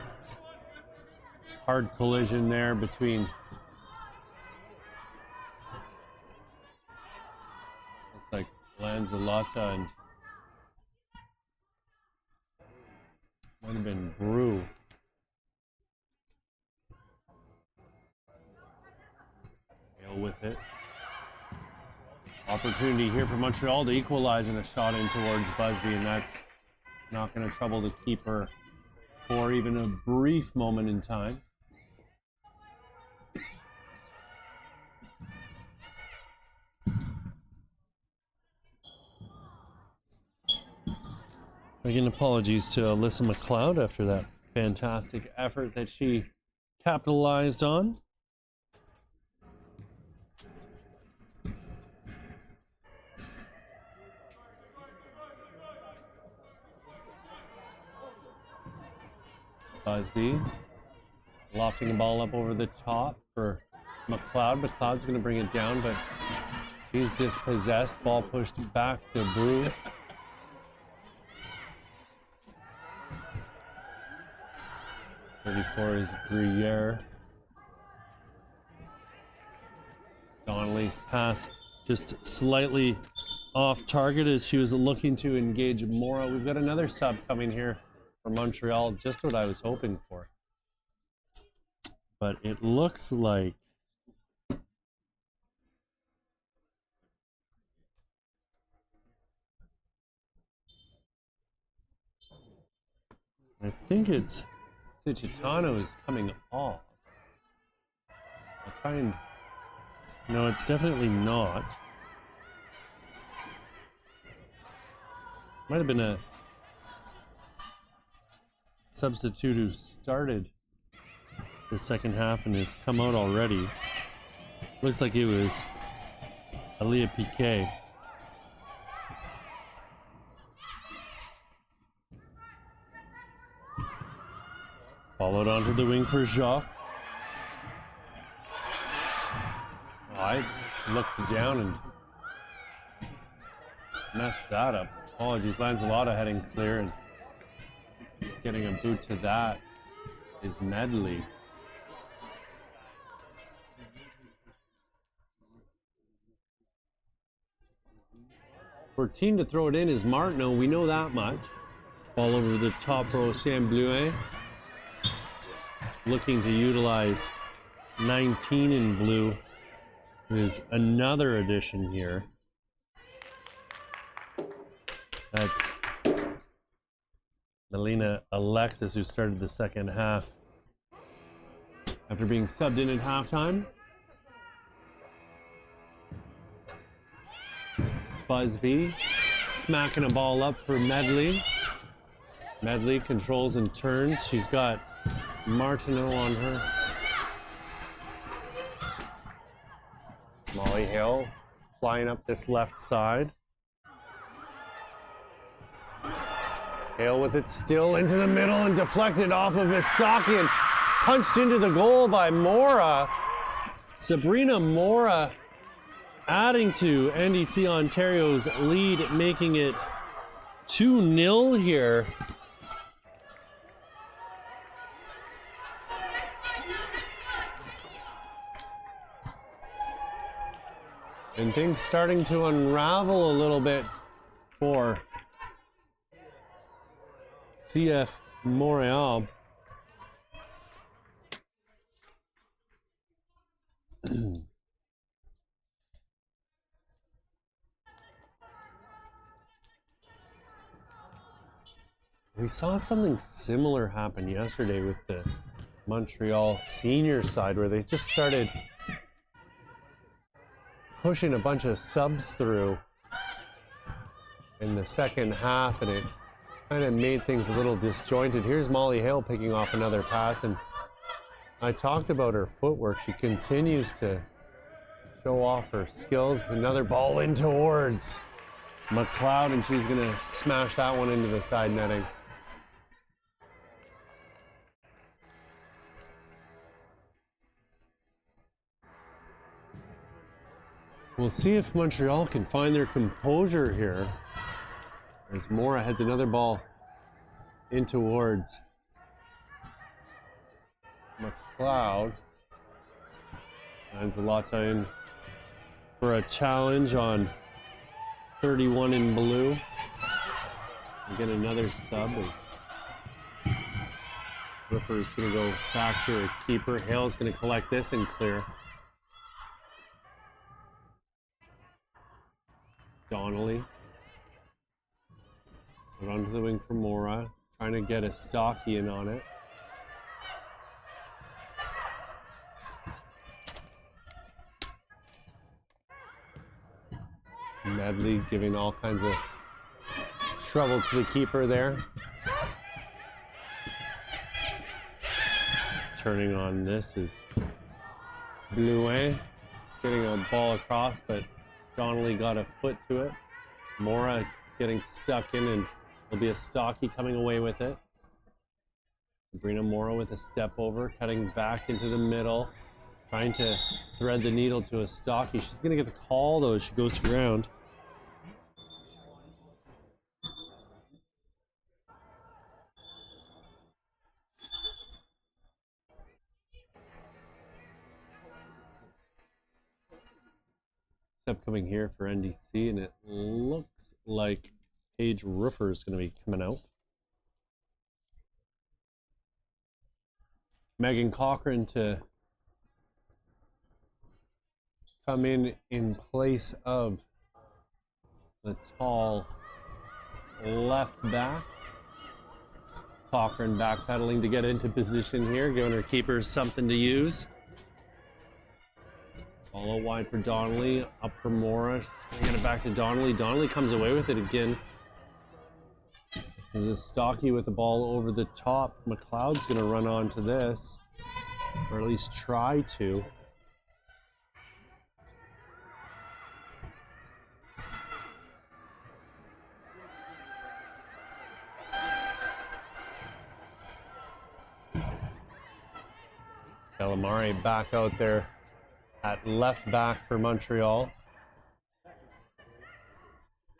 hard collision there between, looks like Lanzalotta and might have been Brew. Hale with it. Opportunity here for Montreal to equalize, and a shot in towards Busby, and that's not going to trouble the keeper for even a brief moment in time. Again, apologies to Alyssa McLeod after that fantastic effort that she capitalized on. Busby lofting the ball up over the top for McLeod. McLeod's going to bring it down, but she's dispossessed. Ball pushed back to Brew. 34 is Gruyere. Donnelly's pass just slightly off target as she was looking to engage Mora. We've got another sub coming here from Montreal, just what I was hoping for. But it looks like I think it's Cicitano is coming off. I'll try and... No, it's definitely not. Might have been a substitute who started the second half and has come out already. Looks like it was Aaliyah Piquet. Followed onto the wing for Jacques. I looked down and messed that up. Apologies, Lanzalotta heading clear, and getting a boot to that is Medley. For team to throw it in is Martineau, we know that much. Ball over the top row, Sam Bluet. Looking to utilize 19 in blue. Is another addition here. That's Melina Alexis, who started the second half after being subbed in at halftime. It's Busby smacking a ball up for Medley. Medley controls and turns. She's got Martineau on her. Molly Hill flying up this left side. Hill with it still into the middle and deflected off of Istaki and punched into the goal by Mora. Sabrina Mora adding to NDC Ontario's lead, making it 2-0 here. And things starting to unravel a little bit for CF Montreal. We saw something similar happen yesterday with the Montreal senior side, where they just started pushing a bunch of subs through in the second half, and it kind of made things a little disjointed. Here's Molly Hale picking off another pass, and I talked about her footwork. She continues to show off her skills. Another ball in towards McLeod, and she's gonna smash that one into the side netting. We'll see if Montreal can find their composure here, as Mora heads another ball in towards McLeod. Lanzalotta in for a challenge on 31 in blue. Again, another sub as Riffer's going to go back to her keeper. Hale's going to collect this and clear. Donnelly. Put onto the wing for Mora. Trying to get a stocky in on it. Medley giving all kinds of trouble to the keeper there. Turning on this is Bluet. Getting a ball across, but Donnelly got a foot to it. Mora getting stuck in, and there'll be a stocky coming away with it. Sabrina Mora with a step over, cutting back into the middle, trying to thread the needle to a stocky. She's going to get the call, though, as she goes to ground. upcoming here for NDC, and it looks like Paige Roofer is going to be coming out. Megan Cochran to come in place of the tall left back. Cochran backpedaling to get into position here, giving her keepers something to use. Follow wide for Donnelly, up for Morris, bringing it back to Donnelly. Donnelly comes away with it again. There's a Stocky with the ball over the top. McLeod's gonna run onto this, or at least try to. Bellamare back out there at left back for Montreal.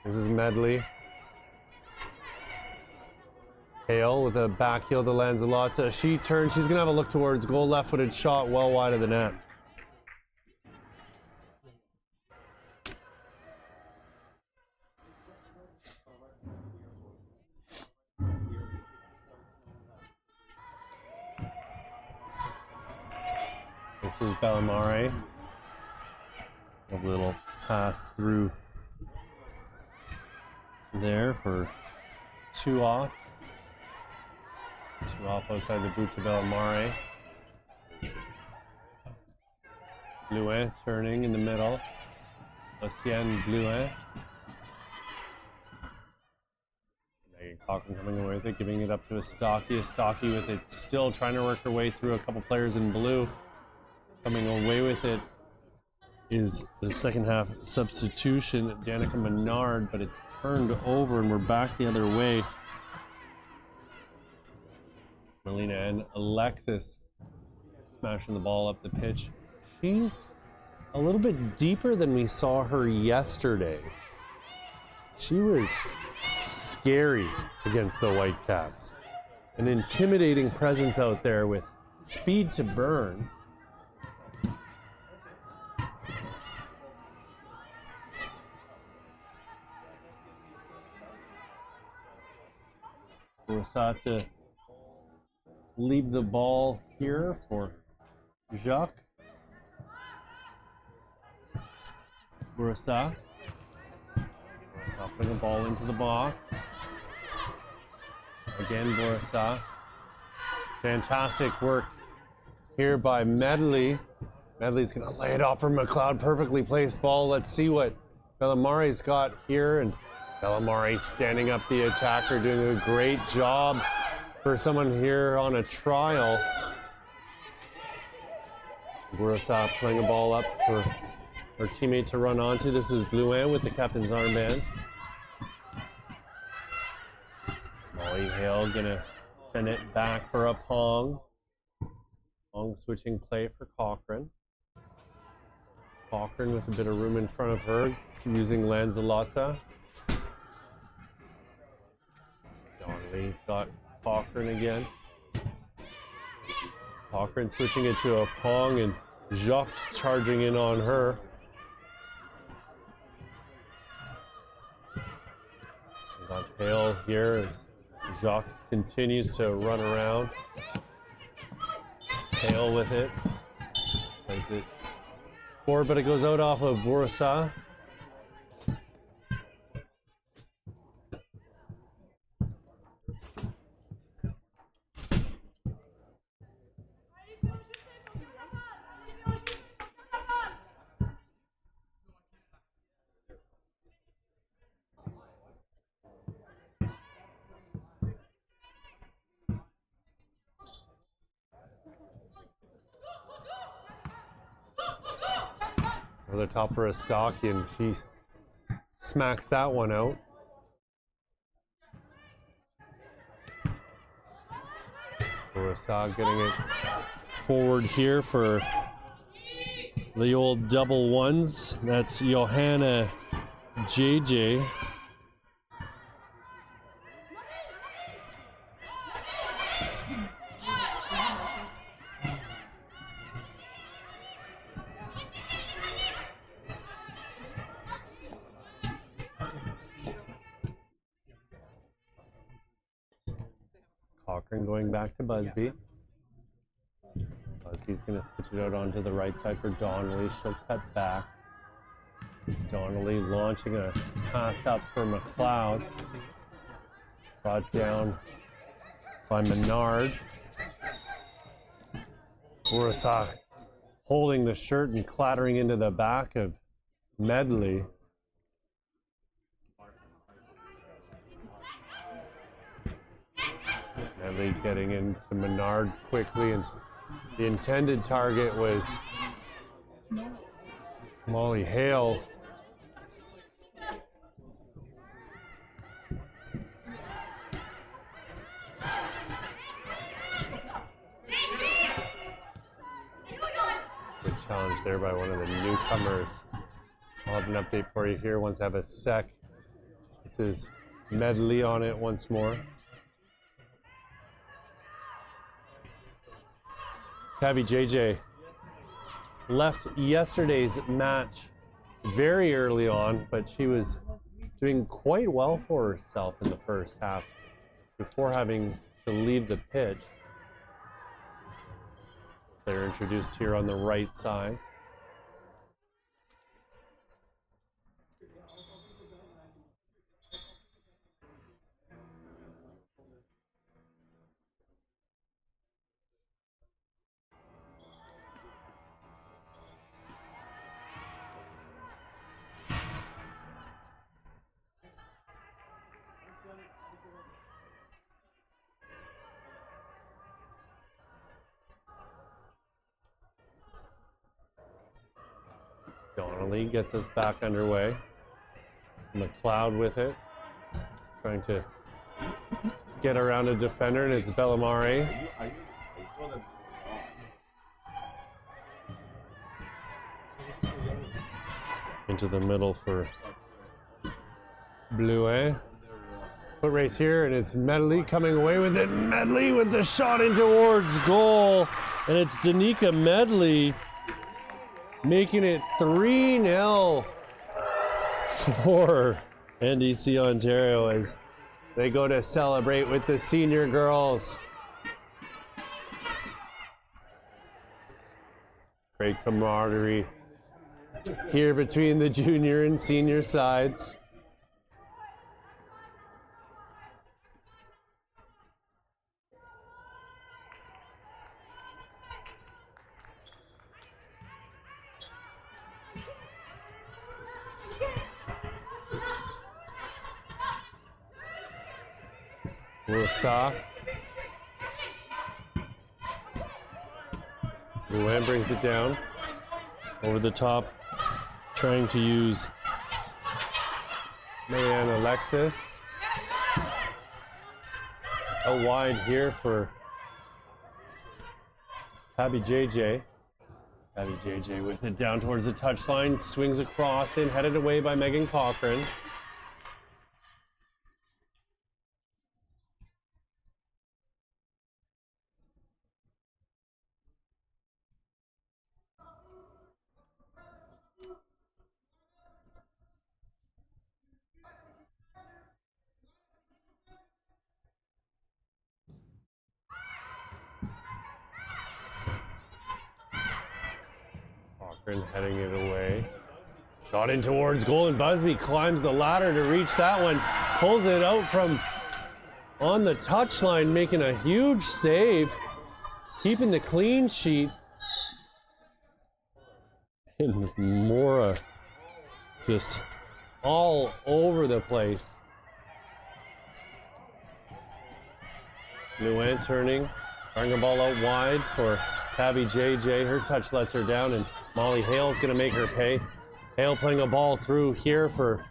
This is Medley. Hale with a back heel to Lanzalotta. She turns, she's gonna have a look towards goal, left-footed shot well wide of the net. This is Bellamare. A little pass through there for 2 off. 2 off outside the boot to Bellamare. Blouin turning in the middle. Oceane Blouin. Megan Cochran coming away with it, giving it up to Stocky. Stocky with it, still trying to work her way through a couple players in blue. Coming away with it is the second half substitution, Danica Menard, but it's turned over and we're back the other way. Melina and Alexis smashing the ball up the pitch. She's a little bit deeper than we saw her yesterday. She was scary against the Whitecaps. An intimidating presence out there with speed to burn. Bourassa to leave the ball here for Jacques. Bourassa putting the ball into the box. Again, Bourassa. Fantastic work here by Medley. Medley's gonna lay it off for McLeod. Perfectly placed ball. Let's see what Bellamare's got here. And Bellamare standing up the attacker, doing a great job for someone here on a trial. Bourassa playing a ball up for her teammate to run onto. This is Blouin with the captain's armband. Molly Hale gonna send it back for a Pong. Pong switching play for Cochran. Cochran with a bit of room in front of her, using Lanzalotta. Donnelly's got Cochran again. Cochran switching it to a Pong, and Jacques charging in on her. We got Hale here as Jacques continues to run around. Hale with it. Plays it forward, but it goes out off of Bourassa. Over the top for a Stocky, and she smacks that one out. Bourassa getting it forward here for the old double ones. That's Johanna JJ. Cochran going back to Busby. Busby's going to switch it out onto the right side for Donnelly. She'll cut back. Donnelly launching a pass up for McLeod. Brought down by Menard. Bourassa holding the shirt and clattering into the back of Medley. Medley getting into Menard quickly, and the intended target was Molly Hale. Good challenge there by one of the newcomers. I'll have an update for you here once I have a sec. This is Medley on it once more. Tabby JJ left yesterday's match very early on, but she was doing quite well for herself in the first half before having to leave the pitch. They're introduced here on the right side. Donnelly gets us back underway. McLeod with it, trying to get around a defender, and it's Bellamare. Into the middle for Bluet. Foot race here, and it's Medley coming away with it. Medley with the shot in towards goal, and it's Danica Medley making it 3-0 for NDC Ontario as they go to celebrate with the senior girls. Great camaraderie here between the junior and senior sides. Bourassa. Luan brings it down. Over the top, trying to use Mayan Alexis. Out wide here for Tabby JJ. Tabby JJ with it down towards the touchline, swings across and headed away by Megan Cochran. Cochran heading it away. Shot in towards goal, and Busby climbs the ladder to reach that one. Pulls it out from on the touchline, making a huge save. Keeping the clean sheet. And Mora just all over the place. Luan turning, throwing the ball out wide for Tabby JJ. Her touch lets her down, and Molly Hale's going to make her pay. Hale playing a ball through here for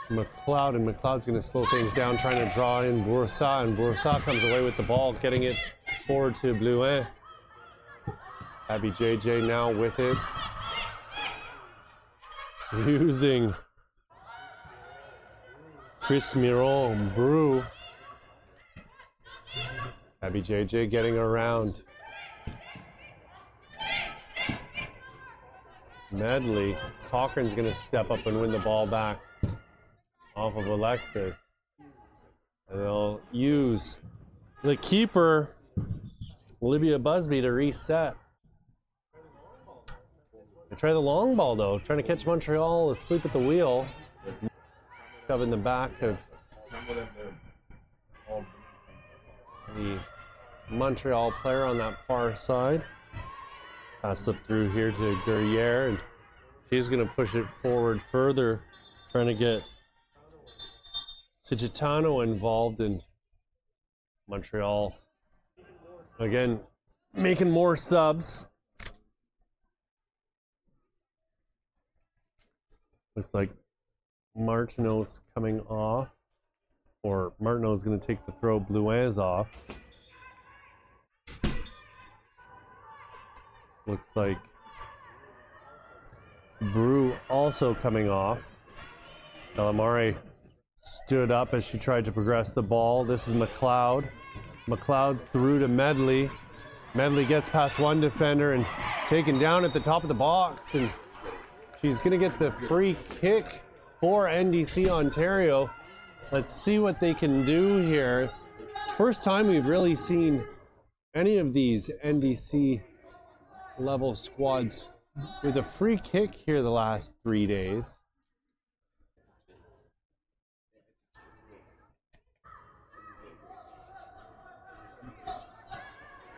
McLeod, and McLeod's going to slow things down, trying to draw in Bourassa, and Bourassa comes away with the ball, getting it forward to Bluet. Tabby JJ now with it. Using Chris Miron Brew. Tabby JJ getting around Medley. Cochran's going to step up and win the ball back off of Alexis. And they'll use the keeper, Olivia Busby, to reset. They try the long ball though, trying to catch Montreal asleep at the wheel. Shoving the back of the Montreal player on that far side. Pass slip through here to Guerriere, and she's going to push it forward further, trying to get Cicitano involved, and Montreal again making more subs. Looks like Martineau's coming off, or Martineau's going to take the throw, Blouin's off. Looks like Brew also coming off. Delamare stood up as she tried to progress the ball. This is McLeod. McLeod through to Medley. Medley gets past one defender and taken down at the top of the box, and she's going to get the free kick for NDC Ontario. Let's see what they can do here. First time we've really seen any of these NDC level squads with a free kick here the last 3 days.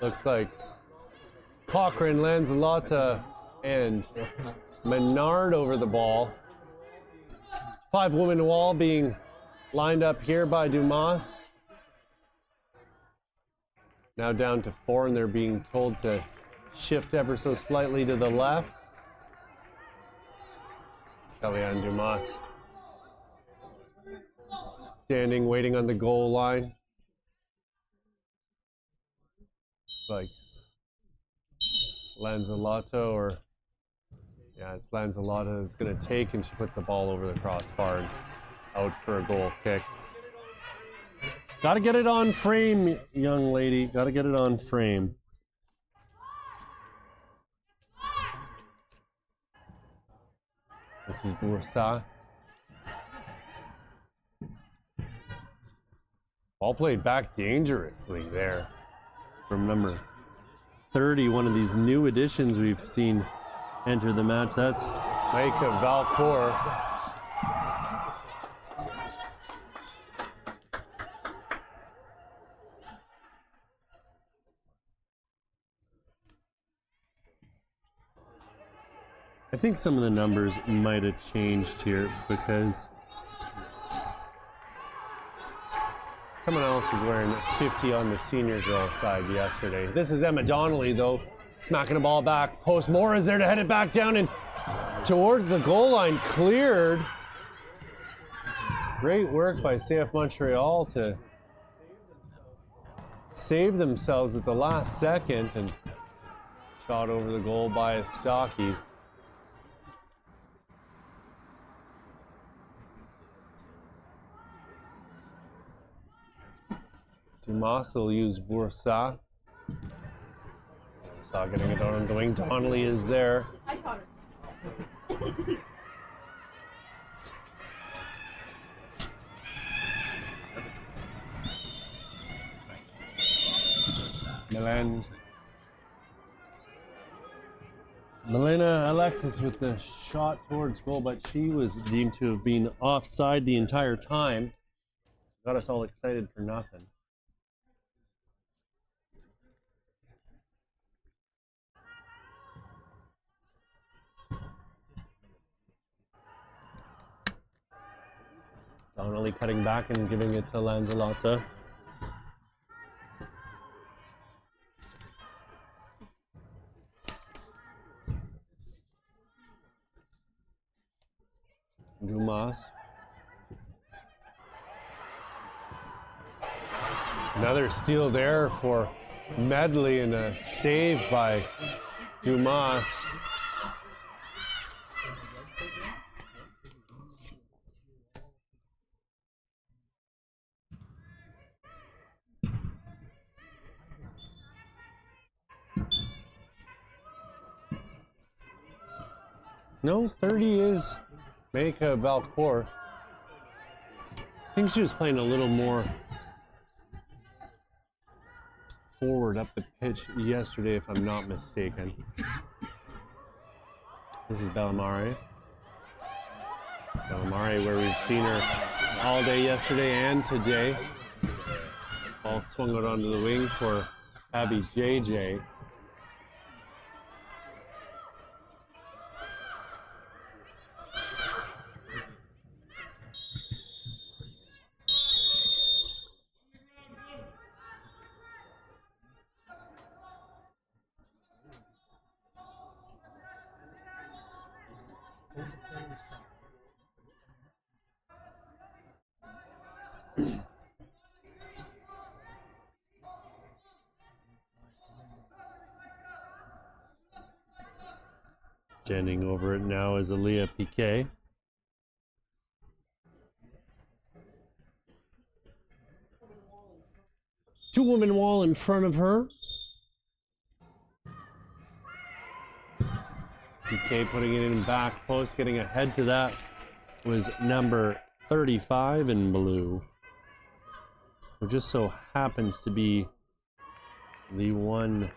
Looks like Cochrane, Lanzalotta, and Menard over the ball. 5-woman wall being lined up here by Dumas. Now down to 4, and they're being told to shift ever so slightly to the left. Kellyanne Dumas standing, waiting on the goal line. Like Lanzalotta, or yeah, it's Lanzalotta is going to take, and she puts the ball over the crossbar and out for a goal kick. Got to get it on frame, young lady. Got to get it on frame. This is Boursa. Ball played back dangerously there from number 30, one of these new additions we've seen enter the match. That's Maika Valcourt. I think some of the numbers might have changed here because someone else was wearing 50 on the senior girl side yesterday. This is Emma Donnelly, though, smacking the ball back. Post Moore is there to head it back down and towards the goal line, cleared. Great work by CF Montreal to save themselves at the last second, and shot over the goal by Estaki. Dumas will use Boursa. Boursa getting it on the wing. Donnelly is there. I taught her. Milena Alexis with the shot towards goal, but she was deemed to have been offside the entire time. Got us all excited for nothing. Donnelly cutting back and giving it to Lanzalotta. Dumas. Another steal there for Medley, and a save by Dumas. No, 30 is Maika Valcourt. I think she was playing a little more forward up the pitch yesterday, if I'm not mistaken. This is Bellamare. Bellamare, where we've seen her all day yesterday and today. Ball swung out onto the wing for Abby JJ. Standing over it now is Aaliyah Piquet. Two-woman wall in front of her. Piquet putting it in back post, getting ahead to that was number 35 in blue, who just so happens to be the one,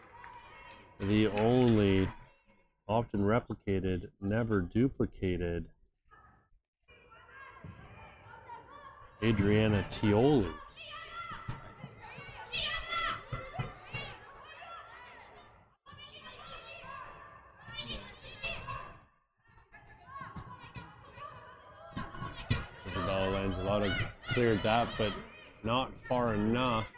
the only, often replicated, never duplicated Adriana Tioli. Isabella Lanzalotta cleared that, but not far enough.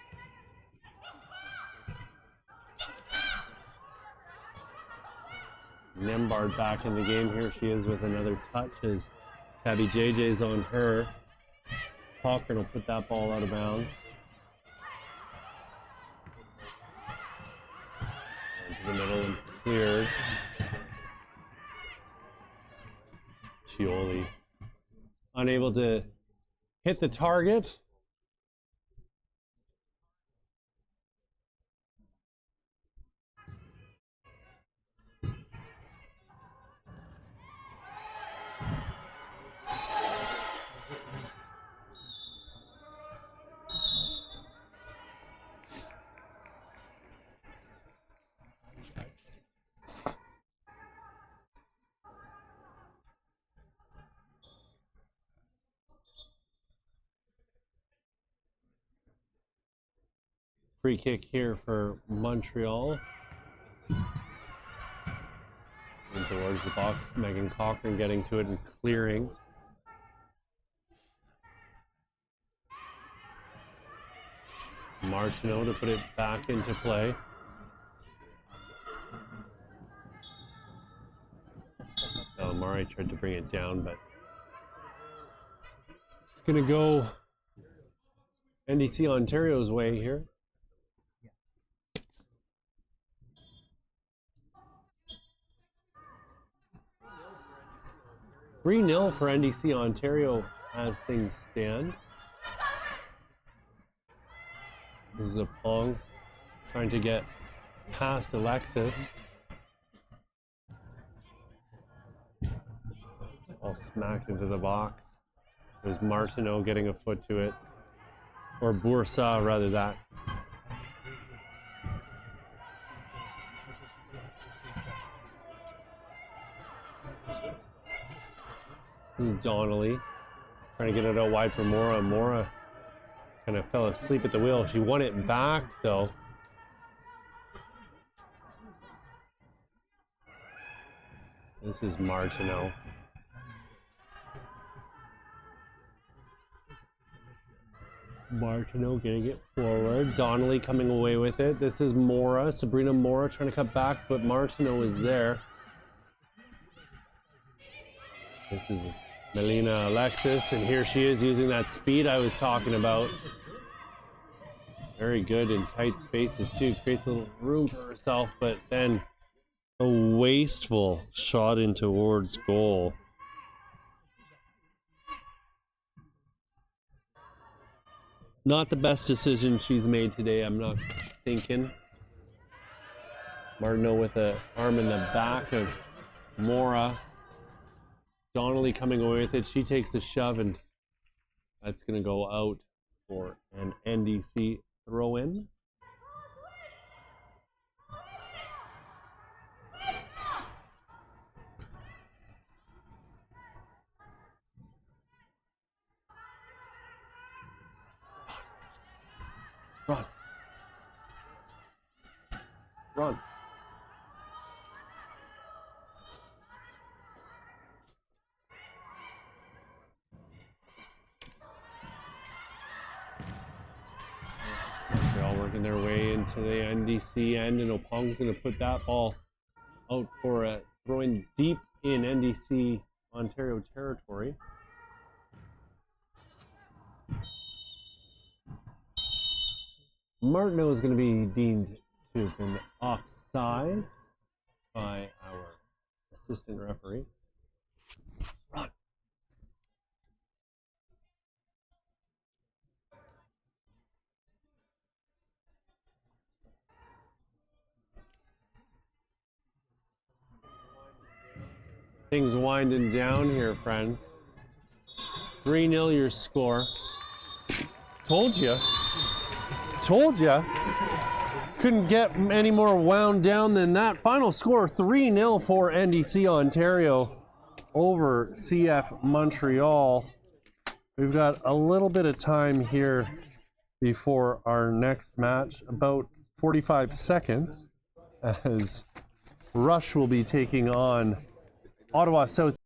Nembard back in the game. Here she is with another touch as Tabby JJ's on her. Cochran will put that ball out of bounds. Into the middle and cleared. Tioli unable to hit the target. Free kick here for Montreal. And towards the box, Megan Cochran getting to it and clearing. Martineau to put it back into play. Murray tried to bring it down, but it's going to go NDC Ontario's way here. 3-0 for NDC Ontario as things stand. This is a Pong trying to get past Alexis. All smacked into the box. There's Martineau getting a foot to it. Or Boursa, rather, that. This is Donnelly trying to get it out wide for Mora. Mora kind of fell asleep at the wheel. She won it back, though. This is Martineau. Martineau getting it forward. Donnelly coming away with it. This is Mora. Sabrina Mora trying to cut back, but Martineau is there. This is Melina Alexis, and here she is using that speed I was talking about. Very good in tight spaces too. Creates a little room for herself, but then a wasteful shot in towards goal. Not the best decision she's made today, I'm not thinking. Martineau with an arm in the back of Mora. Donnelly coming away with it. She takes the shove, and that's going to go out for an NDC throw-in. run. Montreal working their way into the NDC end, and Opong's going to put that ball out for a throw in deep in NDC Ontario territory. Martineau is going to be deemed to have been offside by our assistant referee. Run. Things winding down here, friends. 3-0 your score. Told you. Told you. Couldn't get any more wound down than that. Final score 3-0 for NDC Ontario over CF Montreal. We've got a little bit of time here before our next match, about 45 seconds, as Rush will be taking on Ottawa South